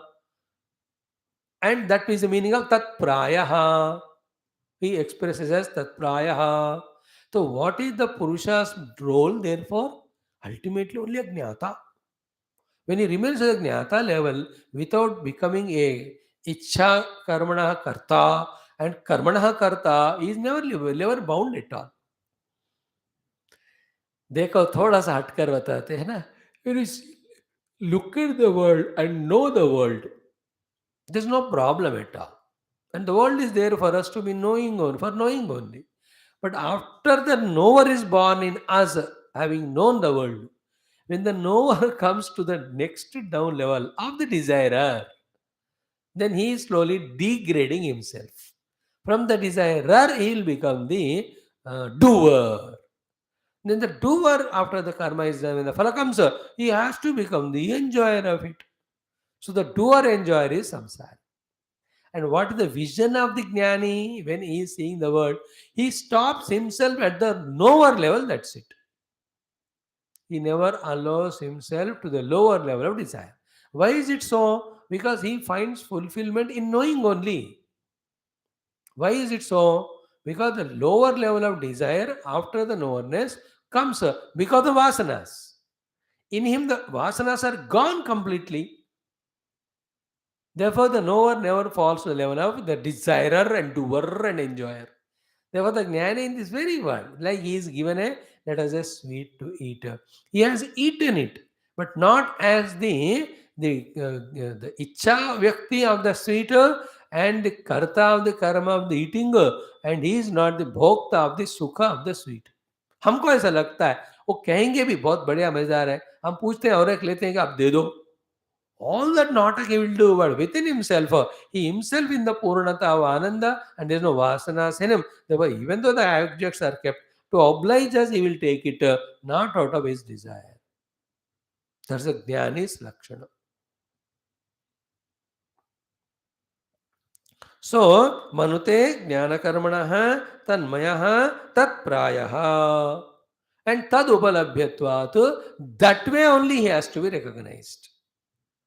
Speaker 2: And that is the meaning of Tat Prayaha. He expresses as Tat Prayaha. So what is the Purusha's role therefore? Ultimately only a Jnata. When he remains at the Jnata level without becoming a Ichha Karmana Karta and Karmana Karta, he is never bound at all. देखो थोड़ा सा हटकर बताते हैं ना. When you look at the world and know the world, there's no problem at all. And the world is there for us to be knowing on, for knowing only. But after the knower is born in us, having known the world, when the knower comes to the next down level of the desirer, then he is slowly degrading himself. From the desirer, he will become the doer. Then the doer, after the karma is done, when the phala comes, he has to become the enjoyer of it. So the doer enjoyer is samsara. And what is the vision of the jnani when he is seeing the world? He stops himself at the knower level, that's it. He never allows himself to the lower level of desire. Why is it so? Because he finds fulfillment in knowing only. Why is it so? Because the lower level of desire after the knowerness comes because of vasanas. In him the vasanas are gone completely. Therefore, the knower never falls to the level of the desirer and doer and enjoyer. Therefore, the jnana in this very world, like he is given let us say sweet to eat. He has eaten it, but not as the icha vyakti of the sweet and the karta of the karma of the eating, and he is not the bhokta of the sukha of the sweet. हमको ऐसा लगता है वो कहेंगे भी बहुत बढ़िया मजेदार है, हम पूछते हैं और एक लेते हैं कि आप दे दो. All that Natak he will do, but within himself, he himself in the Purnata of Ananda, and there is no Vasanas in him. Therefore, even though the objects are kept, to oblige us, he will take it not out of his desire. That's a Jnani's Lakshana. So, Manute Jnana Karmanaha Tanmayaha Tat Prayaha. And Tad Upalabhyatvat, that way only he has to be recognized.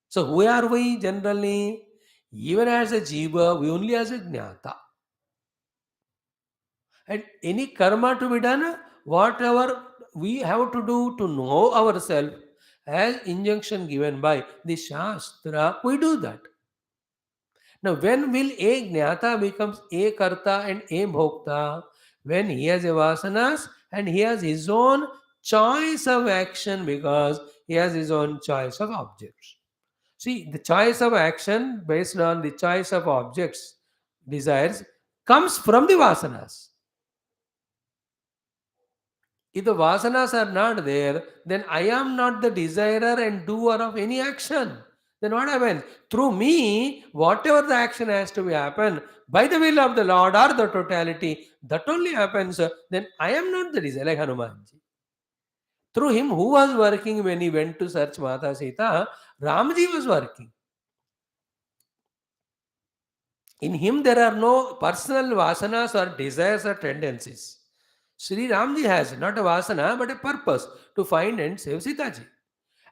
Speaker 2: So who are we generally? Even as a jiva, we only as a jnata. And any karma to be done, whatever we have to do to know ourselves, as injunction given by the Shastra, we do that. Now, when will a jnata becomes a karta and a bhokta? When he has a vasanas and he has his own choice of action because he has his own choice of objects. See, the choice of action based on the choice of objects, desires, comes from the vasanas. If the vasanas are not there, then I am not the desirer and doer of any action. Then what happens? Through me, whatever the action has to be happen by the will of the Lord or the totality, that only happens. Then I am not the desire, like Hanumanji. Through him, who was working when he went to search Mata Sita? Ramji was working. In him, there are no personal vasanas or desires or tendencies. Sri Ramji has not a vasana but a purpose to find and save Sitaji.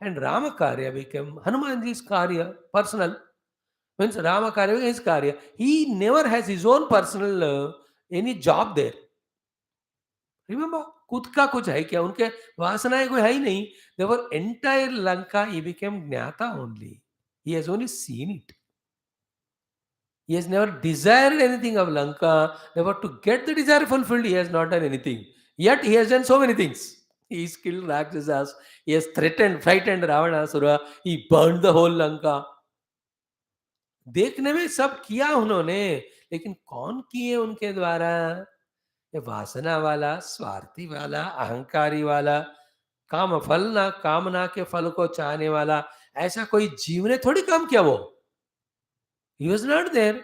Speaker 2: And Rama Karya became Hanumanji's Karya, personal. Means Rama Karya is Karya. He never has his own personal any job there. Remember, खुद का कुछ है क्या? उनके वासनाएं कोई है ही नहीं. Therefore, entire Lanka he became Jnata only. He has only seen it. He has never desired anything of Lanka. Therefore, to get the desire fulfilled, he has not done anything. Yet, he has done so many things. He has killed Rakshasas. He has threatened, frightened Ravanasura. He burned the whole Lanka. देखने में सब किया उन्होंने, लेकिन कौन किए उनके द्वारा? ये वासना वाला, स्वार्थी वाला, अहंकारी वाला, काम फल ना, कामना के फल को चाहने वाला, ऐसा कोई जीव ने थोड़ी काम किया वो. He was not there.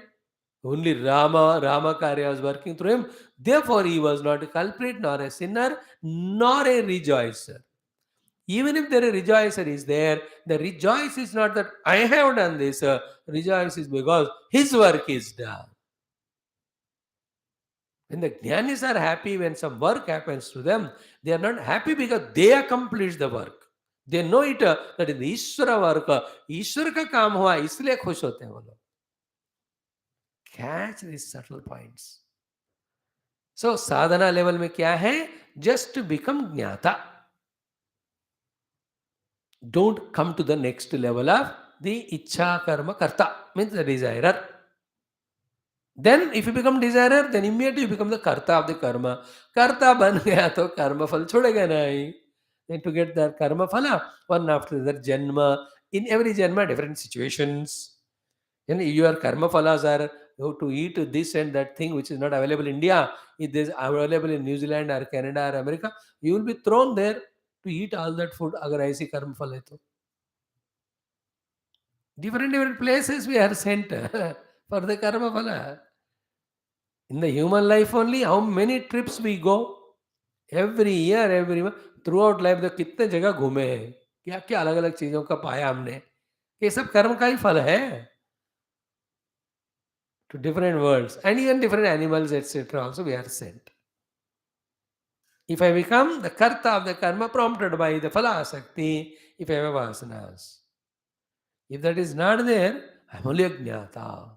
Speaker 2: Only Rama Karya was working through him. Therefore, he was not a culprit, nor a sinner, nor a rejoicer. Even if there a rejoicer is there, the rejoice is not that I have done this. Rejoice is because his work is done. When the Jnanis are happy when some work happens to them, they are not happy because they accomplish the work. They know it that in the Ishvara work, Ishvara ka kaam hua, isliye khush hote hain wo log. Catch these subtle points. So, sadhana level में क्या है? Just to become jnata. Don't come to the next level of the ichha karma karta, means the desirer. Then, if you become desirer, then immediately you become the karta of the karma. Karta ban gaya to karma phal chhodega nahi. Then to get that karma phala, one after the janma, in every janma, different situations. And your karma phalas are to eat this and that thing which is not available in India. If it is available in New Zealand or Canada or America, you will be thrown there to eat all that food. Agar aisi karma phala hai to. Different places we are sent for the karma phala. In the human life only, how many trips we go? Every year, every month, throughout life, the कितने जगह घूमे हैं, क्या क्या अलग अलग चीजों का पाया हमने, ये सब कर्म का ही फल है. To different worlds and even different animals, etc. also we are sent. If I become the karta of the karma prompted by the phala asakti, if I have vasanas. If that is not there, I am only a jnata.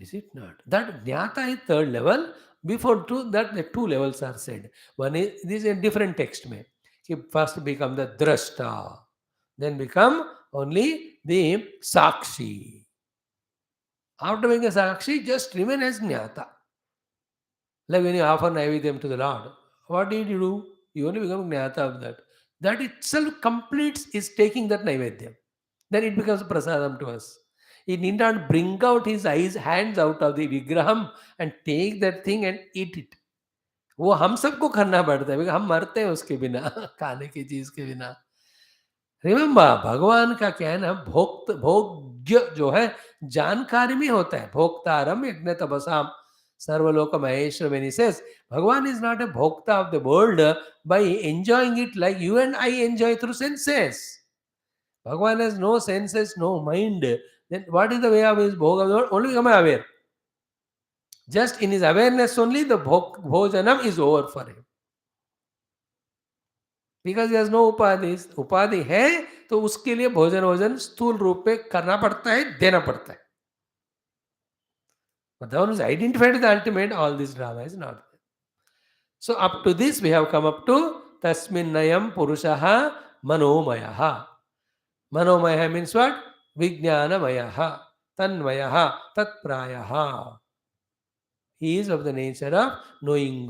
Speaker 2: Is it not? That jnata is third level. Before that, the two levels are said. One is, this is a different text. Mein. First become the drashta. Then become only the sakshi. After being a sakshi, just remain as jnata. Like when you offer naivedyam to the Lord, what did you do? You only become jnata of that. That itself completes is taking that naivedyam. Then it becomes prasadam to us. He need not bring out his hands out of the vigraham and take that thing and eat it. वो हम सबको करना पड़ता है, हम मरते हैं उसके बिना, खाने की चीज के बिना. रिमेम्बर, भगवान का क्या है ना, भोग्य जो है जानकारी में होता है. भोक्तारम यज्ञ तपसाम सर्वलोक Maheshwar. When he says Bhagavan is not a bhokta of the world by enjoying it like you and I enjoy through senses. Bhagavan has no senses, no mind. Then what is the way of his bhoga? Only become aware. Just in his awareness only the bhojanam is over for him. Because he has no upadhis. उपाधि है तो उसके लिए भोजन स्थूल रूप में करना पड़ता है, देना पड़ता है. But the one who is identified with the ultimate, all this drama is not there. So up to this we have come up to Tasminnayam Purushaha Manomayaha. Manomayaha means what? Vijnanamayaha, Tanmayaha, Tatprayaha. He is of the nature of knowing.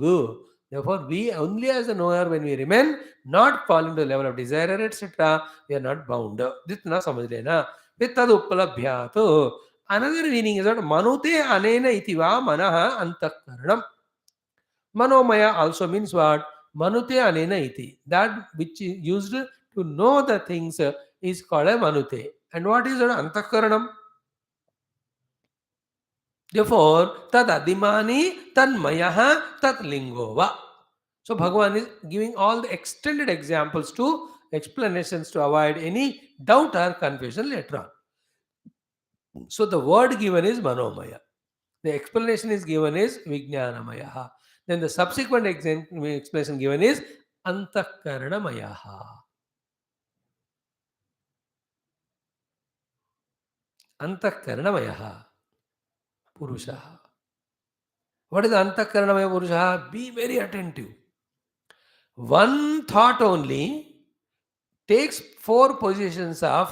Speaker 2: Therefore, we only as a knower, when we remain not falling to the level of desire, etc., we are not bound. This na samajh lena. Vittad uppalabhyatu. Another meaning is that manute anena itiva manaha antakaranam. Manomaya also means what? manute anena iti. That which is used to know the things is called a manute. And what is an antakaranam? Therefore, tad adimani, tad mayaha, tad lingova. So Bhagavan is giving all the extended examples to explanations to avoid any doubt or confusion later on. So the word given is manomaya. The explanation is given is vijnanamaya. Then the subsequent explanation given is antakaranamaya. Antakaranamaya purusha. What is antakaranamaya purusha? Be very attentive. One thought only takes four positions of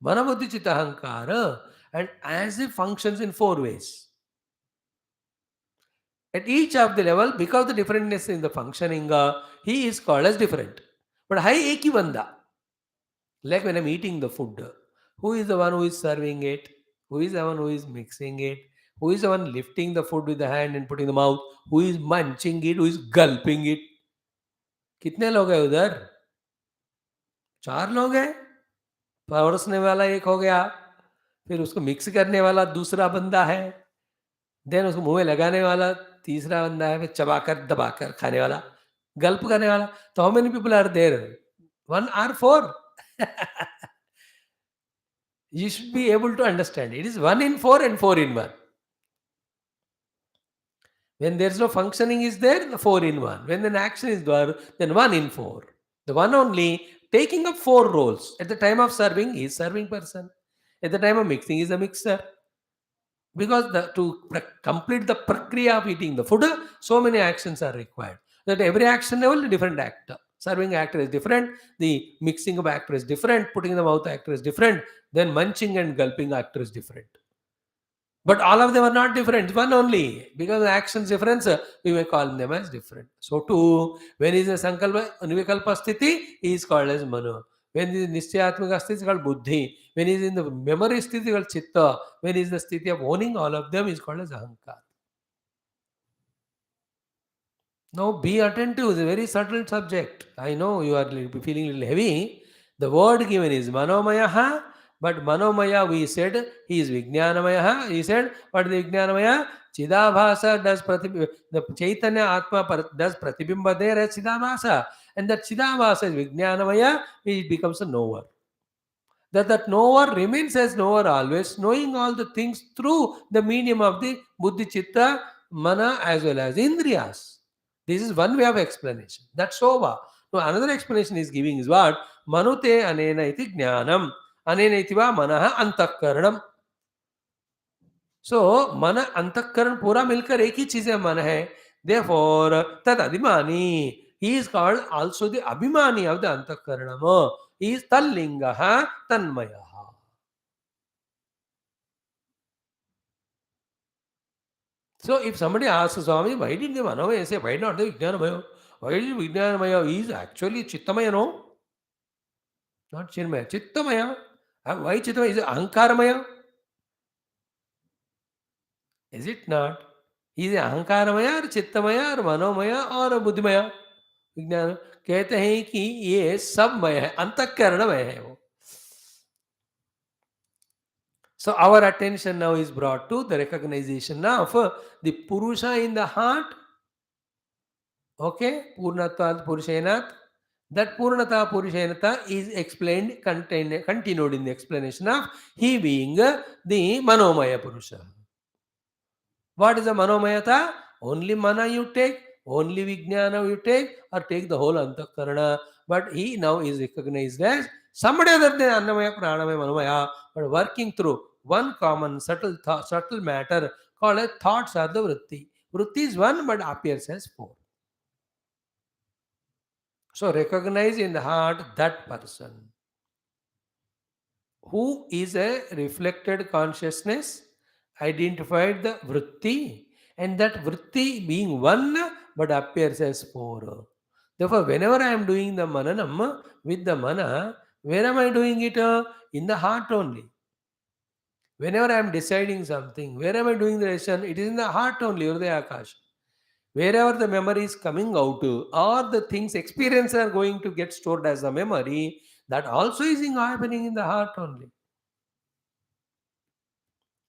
Speaker 2: manabuddhi chitta ahankara and as it functions in four ways. At each of the level, because the differentness in the functioning, he is called as different. But hai ek hi banda. Like when I'm eating the food, who is the one who is serving it? Who is the one who is mixing it? Who is the one lifting the food with the hand and putting the mouth? Who is munching it? Who is gulping it? कितने लोग हैं उधर? 4 लोग हैं. परोसने वाला एक हो गया, फिर उसको मिक्स करने वाला दूसरा बंदा है, देन उसको मुंह में लगाने वाला तीसरा बंदा है, फिर चबाकर दबाकर खाने वाला, गल्प करने वाला. तो how many people are there? 1 or 4? You should be able to understand. It is 1 in 4 and 4 in 1. When there is no functioning is there, the 4 in 1. When an action is there, then 1 in 4. The one only taking up 4 roles. At the time of serving, he is serving person. At the time of mixing, he is a mixer. Because to complete the prakriya of eating the food, so many actions are required. That every action level, a different actor. Serving actor is different. The mixing of actor is different. Putting in the mouth actor is different. Then munching and gulping actor is different. But all of them are not different. One only. Because the actions difference, we may call them as different. So too, when is a sankalpa, nivikalpa sthiti, he is called as mano. When is nischayatmika sthiti, is called buddhi. When is in the memory sthiti, is called chitta. When is the sthiti of owning all of them, is called as ahankar. Now be attentive. It's a very subtle subject. I know you are feeling a little heavy. The word given is manomaya. But manomaya, we said, he is vijnanamaya. He said, what is vijnanamaya? Chidabhasa does the Chaitanya Atma does pratibimba there as Chidabhasa. And that Chidabhasa is vijnanamaya, it becomes a knower. That knower remains as knower always, knowing all the things through the medium of the buddhi, chitta, mana as well as indriyas. This is one way of explanation. That's over. Now another explanation is giving is what? Manute anena iti jnanam. Anena iti va manaha antakaranam. So mana antakaran pura milkar ek hi cheez hai man hai. Therefore, tad adimani. He is called also the abhimani of the antakaranam. He is tallingaha tanmayaha. So if somebody asks Swami, why did the Manomaya say, why not the Vijnanamaya? Why is Vijnanamaya? He is actually Chittamaya, no? Not Chinmaya. Chittamaya. Why Chittamaya? Is it Ahankaramaya? Is it not? Is it Ahankaramaya or Chittamaya or Manomaya or Buddhimaya? विज्ञान कहते हैं कि ये सब मय है, अंतःकरणमय है वो. So our attention now is brought to the recognition of the Purusha in the heart. Okay, Purnatvat Purushenat. That Purnata Purushenata is explained, continued in the explanation of he being the Manomaya Purusha. What is the Manomayata? Only Mana you take, only Vijnana you take, or take the whole Antakarana. But he now is recognized as somebody other than Annamaya, Pranamaya, Manomaya, but working through one common subtle matter called as thoughts are the Vritti. Vritti is one but appears as 4. So recognize in the heart that person who is a reflected consciousness, identified the vritti, and that vritti being one but appears as 4. Therefore, whenever I am doing the mananam with the mana, where am I doing it? In the heart only. Whenever I am deciding something, where am I doing the decision? It is in the heart only, Hridaya Akash. Wherever the memory is coming out, or the things experience are going to get stored as a memory, that also is happening in the heart only.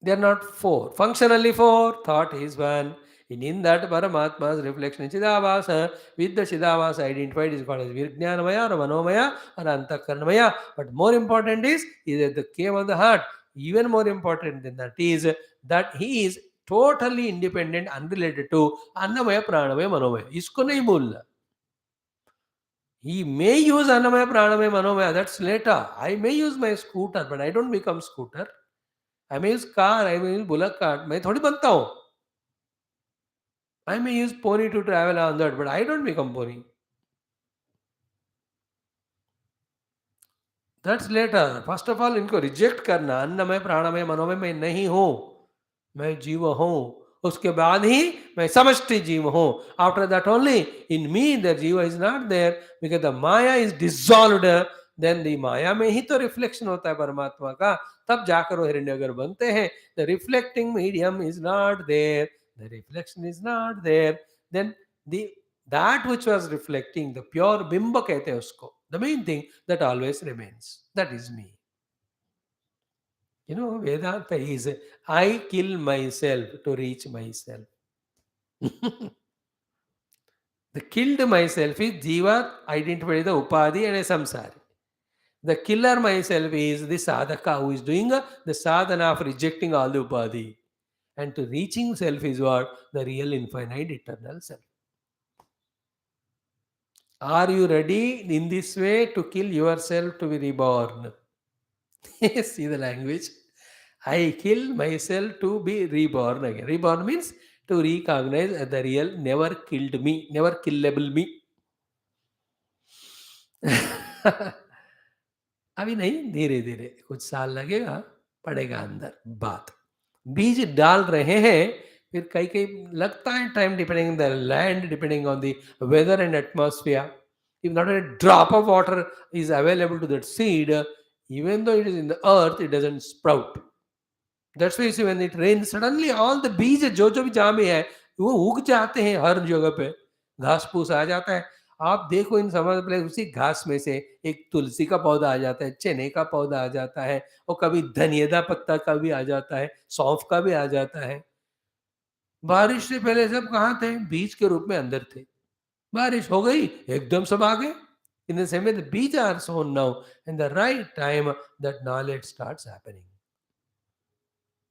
Speaker 2: They are not four. Functionally four. Thought is one. In that Paramatma's reflection in Chidavasa, with the Chidavasa identified is called as Vijnanamaya or Manomaya or Antakaranamaya. But more important is at the cave of the heart. Even more important than that is that he is totally independent, unrelated to Annamaya, Pranamaya, Manomaya. Isko nahi bholna. He may use Annamaya, Pranamaya, Manomaya. That's later. I may use my scooter, but I don't become scooter. I may use car, I may use bullock cart. मैं थोड़ी बनता हूँ. I may use pony to travel on that, but I don't become pony. That's later. First of all, इनको reject करना. अन्नमय, प्राणमय, मनोमय मैं नहीं हूँ. मैं जीव हूँ. उसके बाद ही मैं समष्टि जीव हूँ. After that only, in me the जीव is not there because the Maya is dissolved. Then the Maya में ही तो reflection होता है परमात्मा का. तब जाकर वो हिरण्यगर बनते हैं. The reflecting medium is not there. The reflection is not there. Then the that which was reflecting, the pure bimba कहते हैं उसको. The main thing that always remains. That is me. You know, Vedanta is I kill myself to reach myself. The killed myself is Jiva identified the Upadhi and a Samsari. The killer myself is the sadhaka who is doing the sadhana of rejecting all the Upadhi. And to reaching self is what? The real infinite eternal self. Are you ready in this way to kill yourself to be reborn? See the language. I kill myself to be reborn again. Reborn means to recognize the real never killed me, never killable me. अभी नहीं, धीरे धीरे कुछ साल लगेगा, पड़ेगा अंदर बात. बीज डाल रहे हैं, फिर कई कई लगता है time, depending the land, depending on the weather and atmosphere. If not a drop of water is available to that seed, even though it is in the earth, it doesn't sprout. That's why you see when it rains, suddenly all the बीज जो भी जहाँ भी है वो उग जाते हैं हर जगह पे. घास फूस आ जाता है. आप देखो इन समर प्लेस, उसी घास में से एक तुलसी का पौधा आ जाता है, चने का पौधा आ जाता है, और कभी धनिया पत्ता का भी आ जाता है, सौंफ का भी आ जाता है. बारिश से पहले सब कहाँ थे? बीज के रूप में अंदर थे. बारिश हो गई, एकदम सब आ गए. In the same way, the bees are sown now. In the right time, that knowledge starts happening.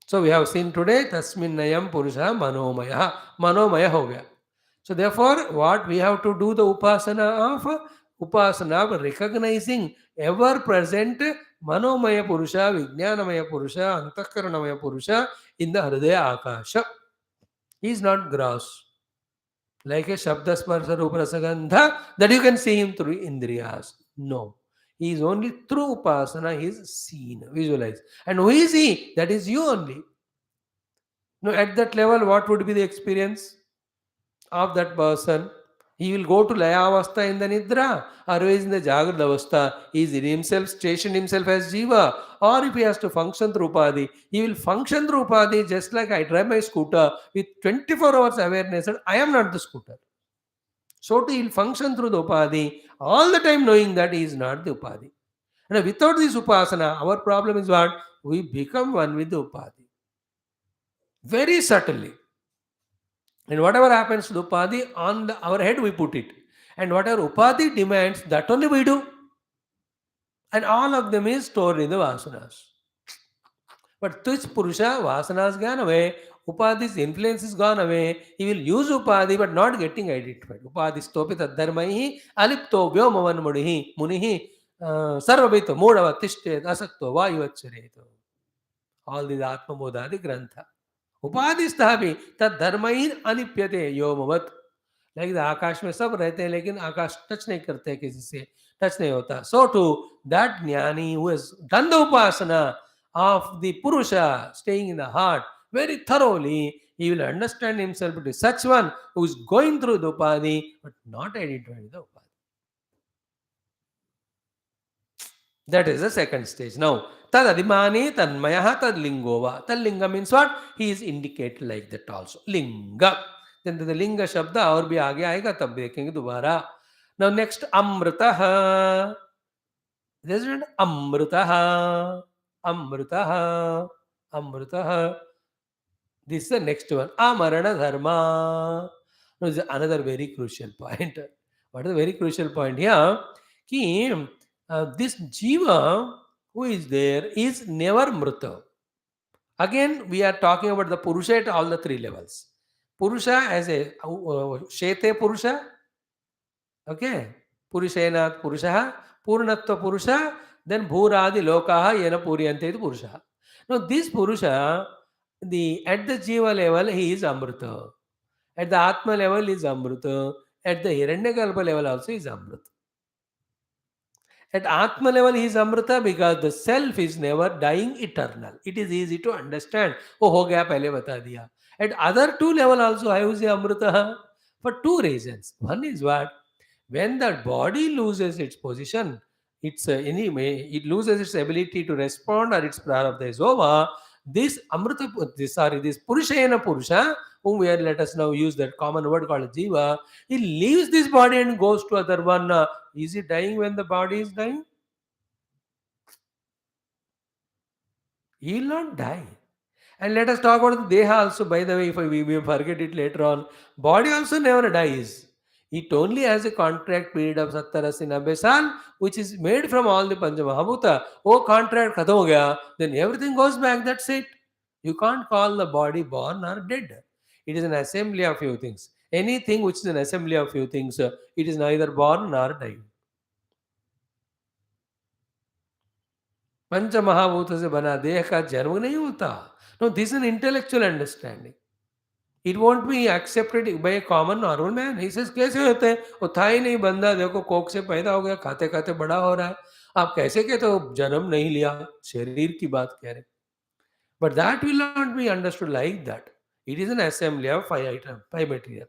Speaker 2: So we have seen today, Tasmin Nayam Purusha Manomaya. Manomaya ho gaya. So therefore, what we have to do the upasana of recognizing ever present Manomaya Purusha, Vijnanamaya Purusha, Antakaranamaya Purusha in the HRUDAYA Akasha. He is not gross. Like a Shabda Sparsa Rupa Rasagandha, that you can see him through Indriyas. No. He is only through Upasana, he is seen, visualized. And who is he? That is you only. Now, at that level, what would be the experience of that person? He will go to Laya Avastha in the Nidra, otherwise in the Jagrada Avastha. He is in himself, stationed himself as Jiva. Or if he has to function through Upadhi, he will function through Upadhi just like I drive my scooter with 24 hours awareness that I am not the scooter. So too he will function through the Upadhi all the time knowing that he is not the Upadhi. And without this Upasana, our problem is what? We become one with the Upadhi. Very subtly. And whatever happens to the Upadhi, on our head we put it. And whatever Upadhi demands, that only we do. And all of them is stored in the Vasanas. But this Purusha, Vasanas gone away, Upadhi's influence is gone away. He will use Upadhi but not getting identified. Upadhi stopita dharmaihi alipto vyomavan munihi sarvabhito modava tishtet asakto vayuvacchareto. All these Atma Bodhadi Grantha. उपाधिस्था भी तद धर्महीन अनिप्यते योमवत. Like आकाश में सब रहते हैं लेकिन आकाश touch नहीं करते, किसी से टच नहीं होता. So to that gyani who has done the upasana of the Purusha staying in the heart very thoroughly, he will understand himself to be such one who is going through the upadhi but not identified with the upadhi. That is the second stage. Now, tad adimani tanmayaha tad lingova. Tad linga means what? He is indicated like that also. Linga. then the linga shabda और भी आगे आएगा तब देखेंगे दोबारा. Now next amrutah. There's an amrutah, amrutah, amrutah. This is the next one. Amarana dharma. Now, this is another very crucial point. What is the very crucial point here? Ki, this jiva who is there is never mrita. Again, we are talking about the purusha at all the three levels. Purusha as a shete purusha, okay, Purushenat Purusha, Purnatva Purusha, then Bhuradi Lokaha Yena Puryante iti Purusha. Now this Purusha, at the Jiva level he is Amrita. At the Atma level he is Amrita. At the Hiranyakalpa level also he is Amrita. At Atma level he is Amrita because the self is never dying, eternal. It is easy to understand. Oh, ho gaya pehle bata diya. At other two level also I was Amrita for two reasons. One is what? When the body loses its position, it loses its ability to respond or its prarabdha is over. This Amrita, this Purushena Purusha, whom we are, let us now use that common word called Jiva, he leaves this body and goes to other one. Is he dying when the body is dying? He will not die. And let us talk about the Deha also, by the way, if we forget it later on. Body also never dies. It only has a contract period of 70-80 90 saal, which is made from all the Panchamahabhuta. Oh, contract khatam ho gaya, then everything goes back, that's it. You can't call the body born or dead. It is an assembly of few things. Anything which is an assembly of few things, it is neither born nor dying. पंच महाभूत से बना देह का जन्म नहीं होता. No this an intellectual understanding. It won't be accepted by a common normal man. He says कैसे होते हैं, वो था ही नहीं बंदा, देखो कोक से पैदा हो गया, खाते खाते बड़ा हो रहा है. आप कैसे कहते हो जन्म नहीं लिया, शरीर की बात कह रहे. But that will not be understood like that. It is an assembly of 5 item, 5 material.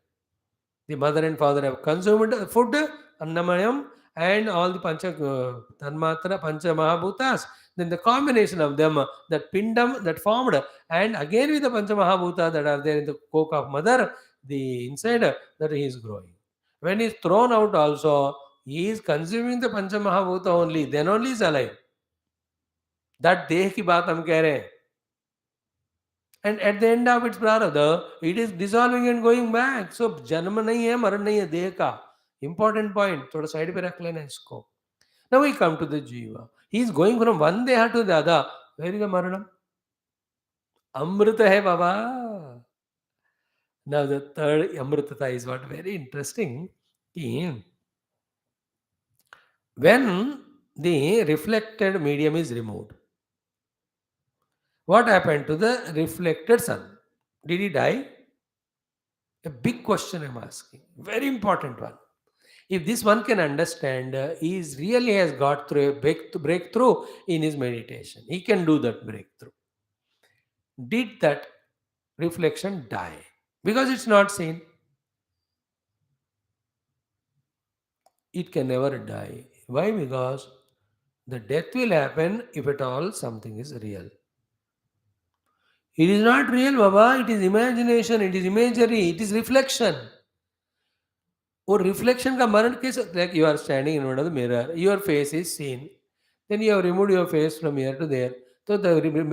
Speaker 2: The mother and father have consumed food, annamayam, and all the pancha tanmatra, pancha mahabhutas. Then the combination of them, that pindam that formed, and again with the pancha mahabhuta that are there in the coke of mother, the inside that he is growing. When he is thrown out also, he is consuming the pancha mahabhuta only. Then only he is alive. That deh ki baat hum keh rahe hain. And at the end of its prarabdha, it is dissolving and going back. So जन्म नहीं है, मरण नहीं है देह का. Important point. थोड़ा side पे रख लेना इसको. Now we come to the jiva. He is going from one deha to the other. Where is the maranam? Amrita hai baba. Now the third amritata is what very interesting. When the reflected medium is removed, what happened to the reflected sun? Did he die? A big question I'm asking. Very important one. If this one can understand, he is really has got through a breakthrough in his meditation. He can do that breakthrough. Did that reflection die? Because it's not seen. It can never die. Why? Because the death will happen if at all something is real. It is not real, Baba. It is imagination. It is imagery. It is reflection. और reflection का मरण कैसे, like you are standing in front of the mirror, your face is seen, then you have removed your face from here to there, so the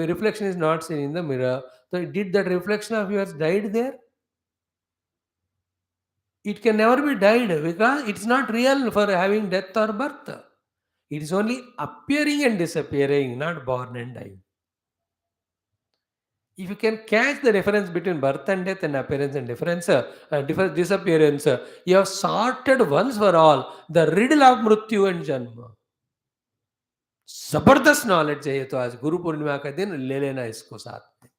Speaker 2: reflection is not seen in the mirror. So did that reflection of yours died there? It can never be died because it's not real for having death or birth. It is only appearing and disappearing, not born and dying. If you can catch the difference between birth and death and appearance and disappearance, you have sorted once for all the riddle of mrityu and janma. जबरदस्त knowledge चाहिए तो आज गुरु पूर्णिमा का दिन ले लेना इसको साथ में.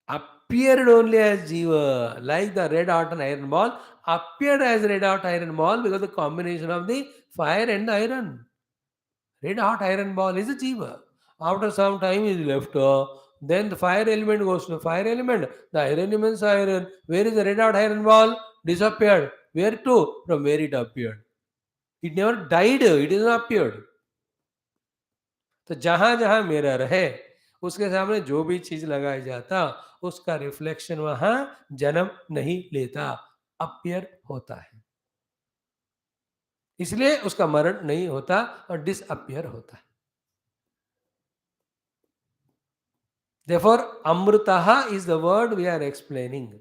Speaker 2: Appeared only as jiva, like the red hot and iron ball, appeared as red hot iron ball because the combination of the fire and iron. Red hot iron ball is a jiva. After some time is left, then the fire element goes to the fire element. The iron element is iron. Where is the red hot iron ball? Disappeared. Where to? From where it appeared. It never died. It is not appeared. तो जहां जहां mirror है उसके सामने जो भी चीज लगाया जाता उसका रिफ्लेक्शन वहां जन्म नहीं लेता, अपीयर होता है, इसलिए उसका मरण नहीं होता और डिसअपियर होता है. Therefore, amritaha is the word we are explaining.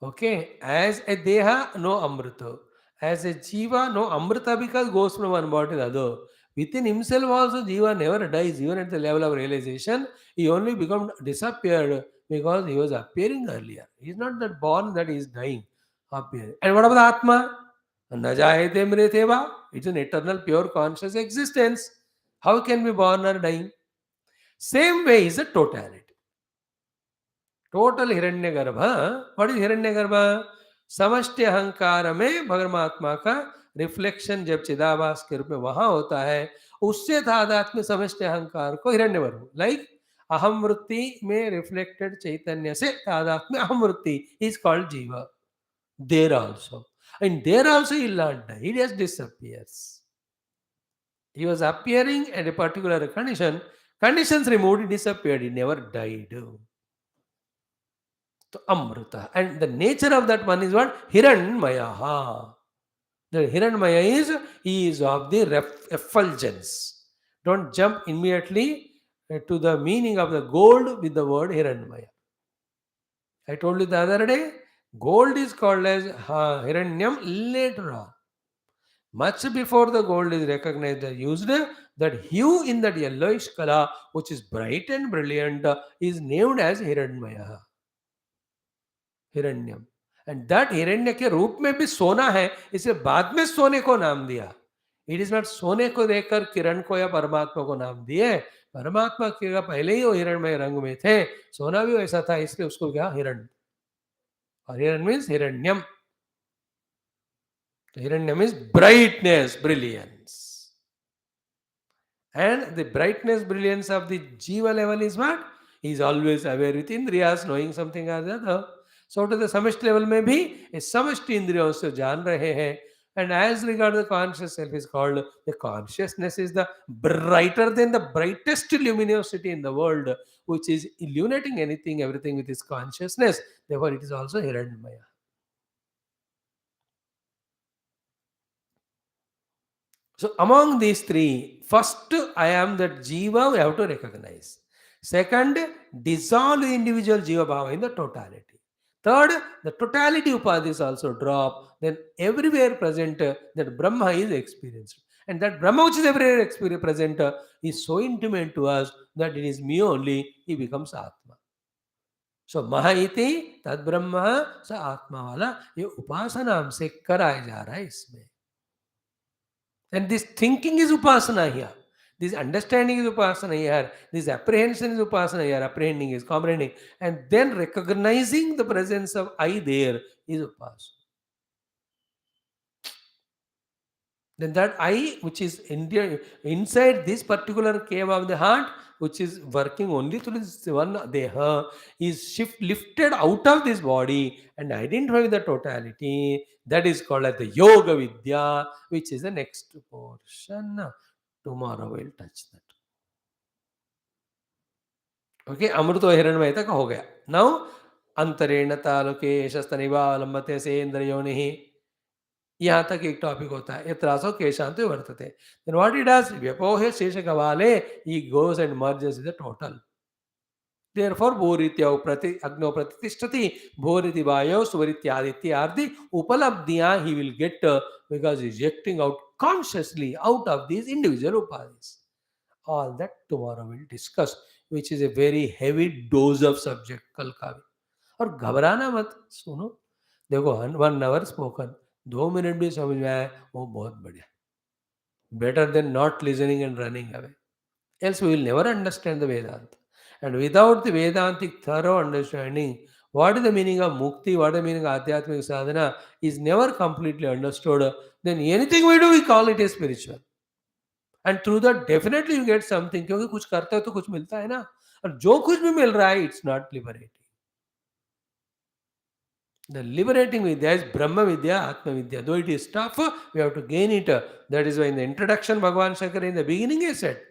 Speaker 2: Okay, as a deha, no amrita. As a jiva, no amrita because goes from one body to the other. Within himself also, jiva never dies, even at the level of realization. He only become disappeared because he was appearing earlier. He is not that born that he is dying, appearing. And what about Atma? Na jayate mriteva. It's an eternal, pure, conscious existence. How can be born or dying? Same way is the totality. Total Hiranyagarbha. What is Hiranyagarbha? समष्टि अहंकार में परमात्मा का reflection जब चिदाभास के रूप में वहां होता है, उससे तादात्म्य समष्टि अहंकार को हिरण्यगर्भ. लाइक अहम वृत्ति में रिफ्लेक्टेड चैतन्य से तादात्म्य अहम वृत्ति इज कॉल्ड जीव. देर also, and there also he will not die, he just disappears. He was appearing at a particular condition, conditions removed, he disappeared, he never died. So Amrita. And the nature of that one is what? Hiranmayaha. The Hiranmaya is, he is of the effulgence. Don't jump immediately to the meaning of the gold with the word Hiranmaya. I told you the other day, gold is called as Hiranyam later on. Much before the gold is recognized and used, that hue in that yellowish color, which is bright and brilliant, is named as Hiranmaya. Hiranyam. And that Hiranya के रूप में भी सोना है, इसे बाद में सोने को नाम दिया. इट इज नॉट सोने को देखकर किरण को या परमात्मा को नाम दिए. परमात्मा के पहले ही वो हिरणमय रंग में थे, सोना भी वैसा था, इसलिए उसको क्या हिरण. और हिरण मीन्स हिरण्यम. तो हिरण्य means brightness, brilliance. And the brightness, brilliance of the jiva level is what? He is always aware with indriyas, knowing something or the other. So to the samishti level में भी इस समष्टि इंद्रियों से जान रहे हैं. And as regard the conscious self is called, the consciousness is the brighter than the brightest luminosity in the world, which is illuminating anything, everything with its consciousness. Therefore, it is also Hiranyamaya. So among these three, first, I am that jiva we have to recognize. Second, dissolve the individual jiva bhava in the totality. Third, the totality upadhis also drop. Then everywhere present, that Brahma is experienced. And that Brahma which is everywhere present is so intimate to us that it is me only, he becomes Atma. So Mahaiti, Tad Brahma, sa Atma wala, ये उपासना हमसे कराया जा रहा है इसमें. And this thinking is upasana here. This understanding is upasana here. This apprehension is upasana here. Apprehending is comprehending. And then recognizing the presence of I there is upasana. Then that I, which is inside this particular cave of the heart, which is working only through this one deha, is lifted out of this body and identify the totality. That is called as the yoga vidya, which is the next portion. Tomorrow we'll touch that. Okay, Amrito Hiranmaya तक हो गया. Now, अंतरेण तालुके शस्तनिवालंबते से इंद्रियोनिहि. यहाँ तक एक topic होता है. यत्रासो केशांत वर्तते. Then what he does? Vyapohe sheshakavale, he goes and merges the total. Therefore, Bhurityau Agno Pratitishthati, Bhuriti Vayo, Suvarityadityardi, Upalabdhya he will get because he is ejecting out consciously out of these individual upadhis. All that tomorrow we'll discuss, which is a very heavy dose of subject. कल का भी. और घबराना मत, सुनो. देखो 1 hour spoken, 2 minute भी समझ में आए, वो बहुत बढ़िया. Better than not listening and running away. Else we will never understand the Vedanta. And without the Vedantic thorough understanding, what is the meaning of mukti, what is the meaning of adhyatmic sadhana is never completely understood. Then anything we do, we call it a spiritual. And through that, definitely you get something. क्योंकि कुछ करते हो तो कुछ मिलता है ना. और जो कुछ भी मिल रहा है, it's not liberating. The liberating Vidya is Brahma Vidya, Atma Vidya. Though it is tough, we have to gain it. That is why in the introduction, Bhagavan Shankara in the beginning he said,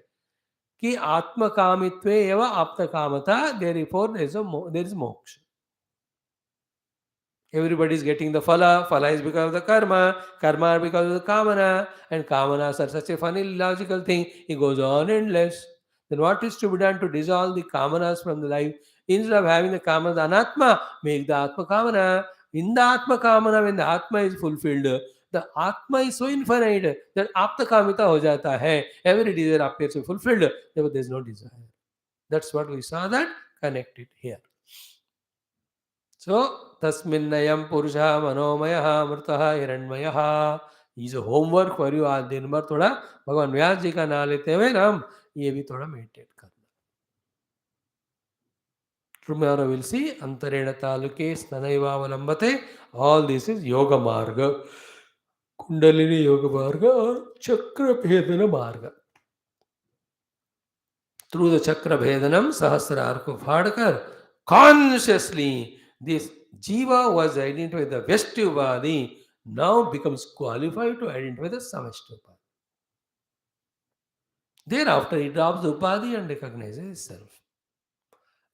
Speaker 2: कि आत्मकामित्वे एव आप्तकामता, therefore there is moksha. Everybody is getting the phala is because of the karma because of the kamana, and kamanas are such a funny logical thing, it goes on endless. Then what is to be done to dissolve the kamanas from the life? Instead of having the kamanas anatma, make the atma kamana. In the atma kamana, when the atma is fulfilled, the atma is so infinite that apta kamita ho jata hai. Every desire appears to be fulfilled, therefore there is no desire. That's what we saw, that connected here. So, tasminnayam purusha manomaya mrtaha hiranmaya is a homework for you. आज दिन भर थोड़ा भगवान व्यास जी का नाम लेते हुए ना हम ये भी थोड़ा मेडिटेट करना. Tomorrow we'll see antarena taluke stanaivavalambate. All this is yoga marga, kundalini yoga marga or chakra bhedana marga. Through the chakra bhedanam sahasrar ko phadkar, consciously this jiva was identified with the Vyastivadi, now becomes qualified to identify the Samashtivadi. Thereafter he drops the upadhi and recognizes himself.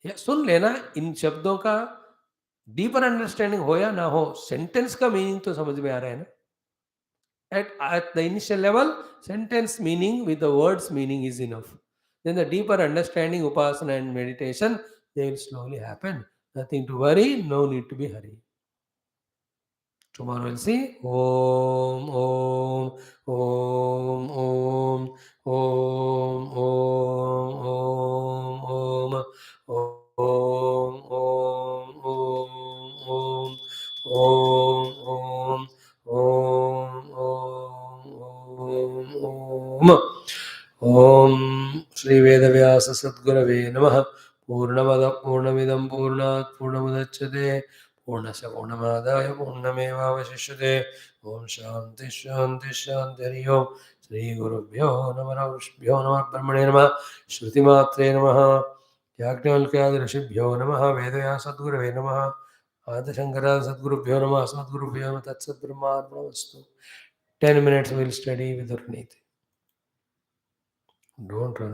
Speaker 2: या सुन लेना, इन शब्दों का deeper understanding हो या ना हो, sentence का meaning तो समझ में आ रहा है ना. At the initial level, sentence meaning with the words meaning is enough. Then the deeper understanding, upasana and meditation, they will slowly happen. Nothing to worry, no need to be hurried. Tomorrow we'll see Om Om Om Om Om Om Om Om Om Om Om Om Om Om Shri Vedavyasa Sadgurave Namaha. Purnamada Purnamidam Purnat Purnamudachyate Purnasya Purnamadaya Purnamevavashishyate. Om Shanti Shanti Shanti Hari Om. Shri Gurubhyo Namaha Vishbhyo Namaha Brahmane Namaha Shruti Matre Namaha Yajnavalkya Rishibhyo Namaha Vedaya Sadgurave Namaha Adi Shankara Sadgurubhyo Namaha Sadgurubhyo Namaha Tat Sat Brahma Arpanamastu. 10 minutes we'll study with Urniti. Don't run.